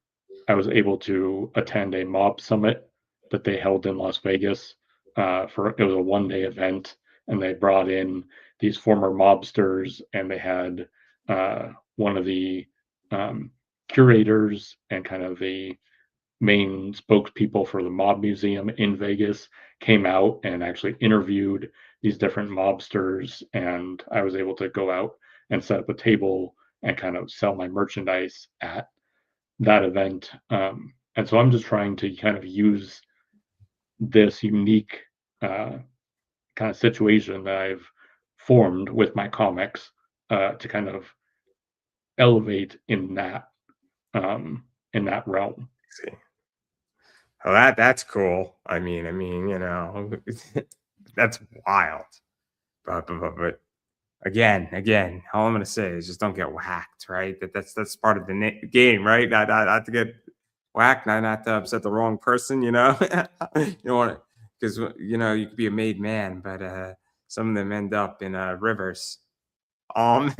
I was able to attend a mob summit that they held in Las Vegas. For it was a 1 day event, and they brought in these former mobsters, and they had one of the um, curators and kind of the main spokespeople for the mob museum in Vegas came out and actually interviewed these different mobsters, and I was able to go out and set up a table and kind of sell my merchandise at that event. And so I'm just trying to kind of use this unique kind of situation that I've formed with my comics to kind of elevate in that realm. See, well, that's cool. That's wild. But again, all I'm gonna say is just don't get whacked, right? That's part of the game, right? Not to get whacked, not to upset the wrong person, you don't want to, because you could be a made man, but some of them end up in rivers. Um,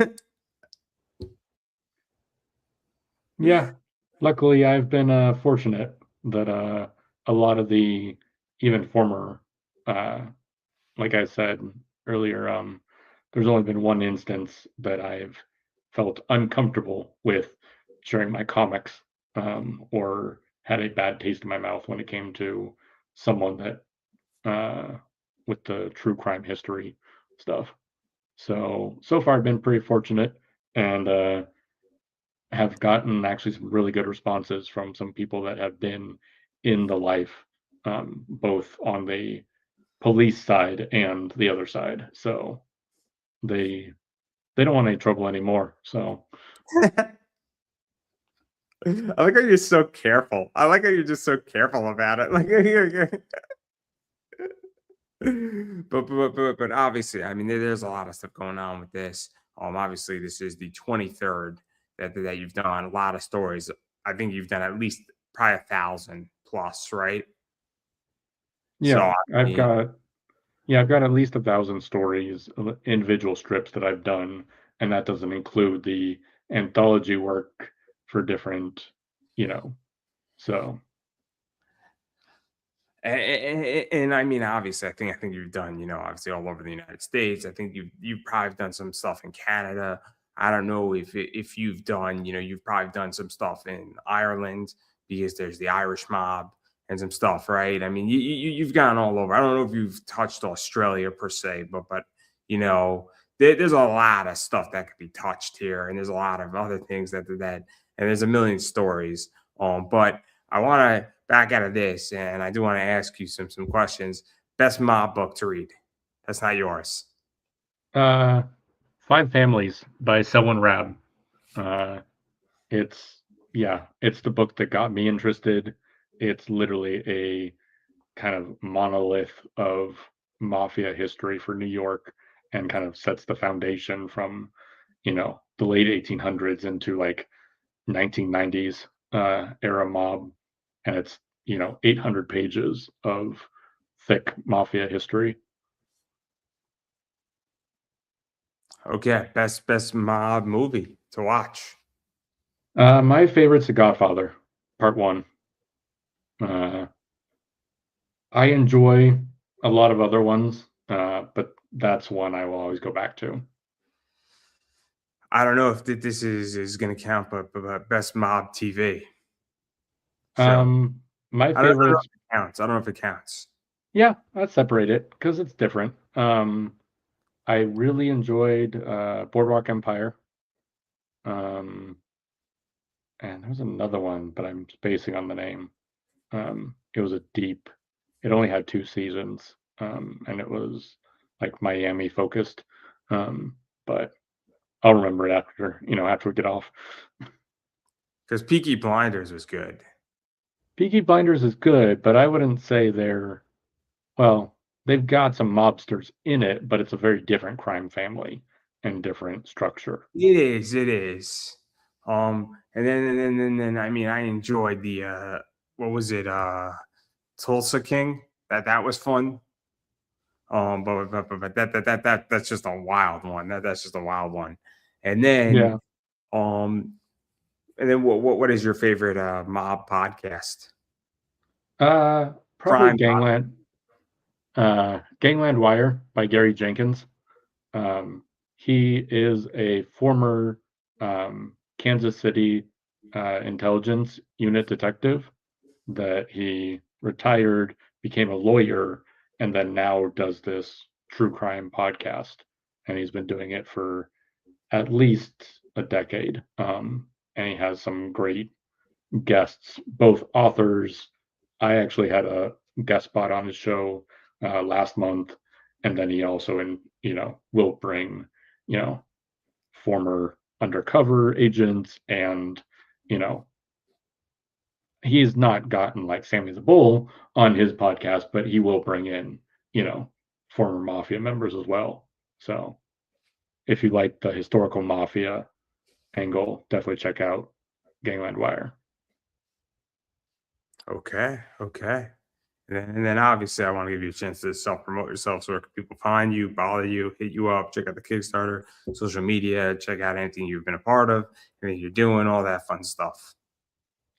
Yeah, luckily I've been fortunate that a lot of the even former uh, like I said earlier, there's only been one instance that I've felt uncomfortable with sharing my comics, or had a bad taste in my mouth when it came to someone that with the true crime history stuff. So far I've been pretty fortunate and have gotten actually some really good responses from some people that have been in the life, both on the police side and the other side. So they they don't want any trouble anymore. So I like how you're so careful. I like how you're just so careful about it. Like, but obviously, I mean, there's a lot of stuff going on with this. Obviously, this is the 23rd that you've done. A lot of stories. I think you've done at least probably 1,000 plus, right? So yeah, I mean, I've got at least 1,000 stories, individual strips that I've done, and that doesn't include the anthology work for different, you know. So and I mean, obviously, I think you've done, obviously all over the United States. I think you've probably done some stuff in Canada. I don't know if you've done, you've probably done some stuff in Ireland because there's the Irish mob and some stuff, right? I mean, you've gone all over. I don't know if you've touched Australia per se, but you know, there's a lot of stuff that could be touched here, and there's a lot of other things and there's a million stories. But I want to back out of this, and I do want to ask you some questions. Best mob book to read? That's not yours. uh, Five Families by Selwyn Rab. Uh, it's yeah, it's the book that got me interested. It's literally a kind of monolith of mafia history for New York, and kind of sets the foundation from, the late 1800s into like 1990s era mob, and it's 800 pages of thick mafia history. Okay, best mob movie to watch. My favorite's The Godfather, Part One. Uh, I enjoy a lot of other ones, but that's one I will always go back to. I don't know if this is going to count, but best mob TV show. My I don't know favorites, if it counts. I don't know if it counts. yeah, I'd separate it because it's different. I really enjoyed Boardwalk Empire. Um, and there's another one, but I'm spacing on the name. It was it only had 2 seasons, and it was like Miami focused. But I'll remember it after we get off. Because Peaky Blinders was good. Peaky Blinders is good, but I wouldn't say well, they've got some mobsters in it, but it's a very different crime family and different structure. It is. It is. And then I mean, I enjoyed the what was it? Tulsa King. That was fun. But that's just a wild one. That's just a wild one. And then Yeah. um, and then what is your favorite mob podcast? Probably Crime. Gangland Wire by Gary Jenkins. He is a former Kansas City intelligence unit detective that he retired, became a lawyer, and then now does this true crime podcast. And he's been doing it for at least a decade. And he has some great guests, both authors. I actually had a guest spot on his show last month, and then he also will bring you know former undercover agents, and you know he's not gotten like Sammy the Bull on his podcast, but he will bring in former mafia members as well. So if you like the historical mafia angle, definitely check out Gangland Wire. Okay. Okay. And then obviously I want to give you a chance to self promote yourself. So where can people find you, bother you, hit you up, check out the Kickstarter, social media, check out anything you've been a part of, anything you're doing, all that fun stuff.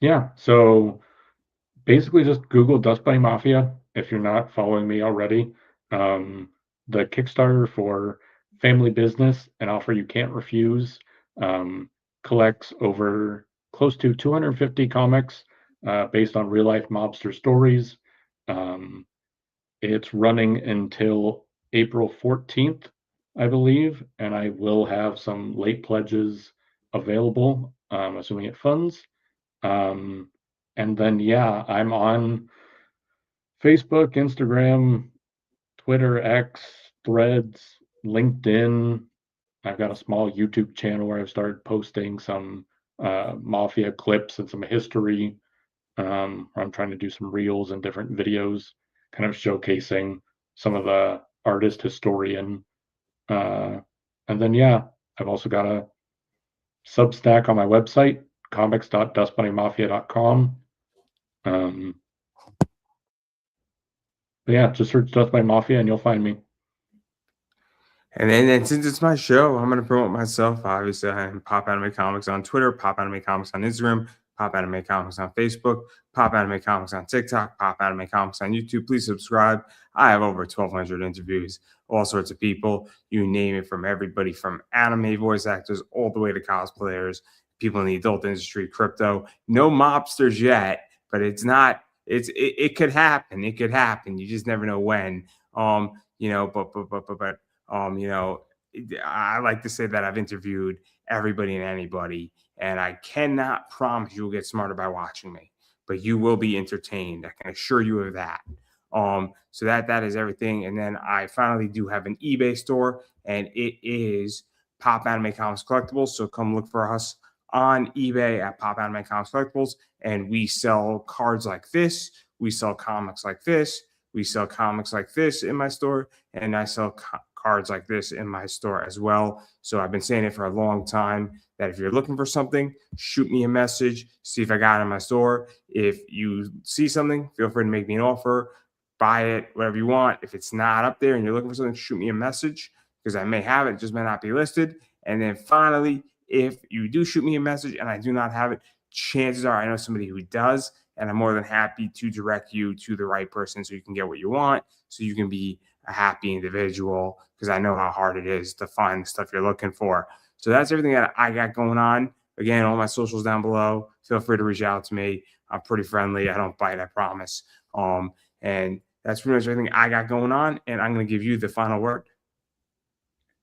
Yeah, so basically just Google Dust Bunny Mafia if you're not following me already. Um, the Kickstarter for Family Business, an offer you can't refuse, um, collects over close to 250 comics based on real life mobster stories. Um, it's running until April 14th, I believe, and I will have some late pledges available, assuming it funds. Um, and then, yeah, I'm on Facebook, Instagram, Twitter, X, Threads, LinkedIn. I've got a small YouTube channel where I've started posting some mafia clips and some history. Where I'm trying to do some reels and different videos, kind of showcasing some of the artist historian. And then, yeah, I've also got a Substack on my website, comics.dustbunnymafia.com. But yeah, just search Death by Mafia and you'll find me. And then since it's my show, I'm going to promote myself. Obviously, I'm Pop Anime Comics on Twitter, Pop Anime Comics on Instagram, Pop Anime Comics on Facebook, Pop Anime Comics on TikTok, Pop Anime Comics on YouTube. Please subscribe. I have over 1,200 interviews, all sorts of people. You name it, from everybody from anime voice actors all the way to cosplayers, people in the adult industry, crypto. No mobsters yet, but it's not. It could happen. It could happen. You just never know when. But I like to say that I've interviewed everybody and anybody, and I cannot promise you will get smarter by watching me, but you will be entertained. I can assure you of that. So that is everything. And then I finally do have an eBay store, and it is Pop Anime Comics Collectibles. So come look for us on eBay at Pop Anime Comics Collectibles, and we sell cards like this. We sell comics like this. We sell comics like this in my store, and I sell cards like this in my store as well. So I've been saying it for a long time that if you're looking for something, shoot me a message, see if I got it in my store. If you see something, feel free to make me an offer, buy it, whatever you want. If it's not up there and you're looking for something, shoot me a message because I may have it, just may not be listed. And then finally, if you do shoot me a message and I do not have it, chances are I know somebody who does, and I'm more than happy to direct you to the right person so you can get what you want, so you can be a happy individual, because I know how hard it is to find the stuff you're looking for. So that's everything that I got going on. Again, all my socials down below. Feel free to reach out to me. I'm pretty friendly. I don't bite, I promise. And that's pretty much everything I got going on. And I'm going to give you the final word.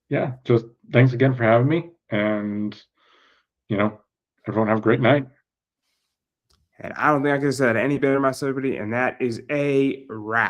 Yeah, just thanks again for having me. And, everyone have a great night. And I don't think I could have said it any better myself, and that is a wrap.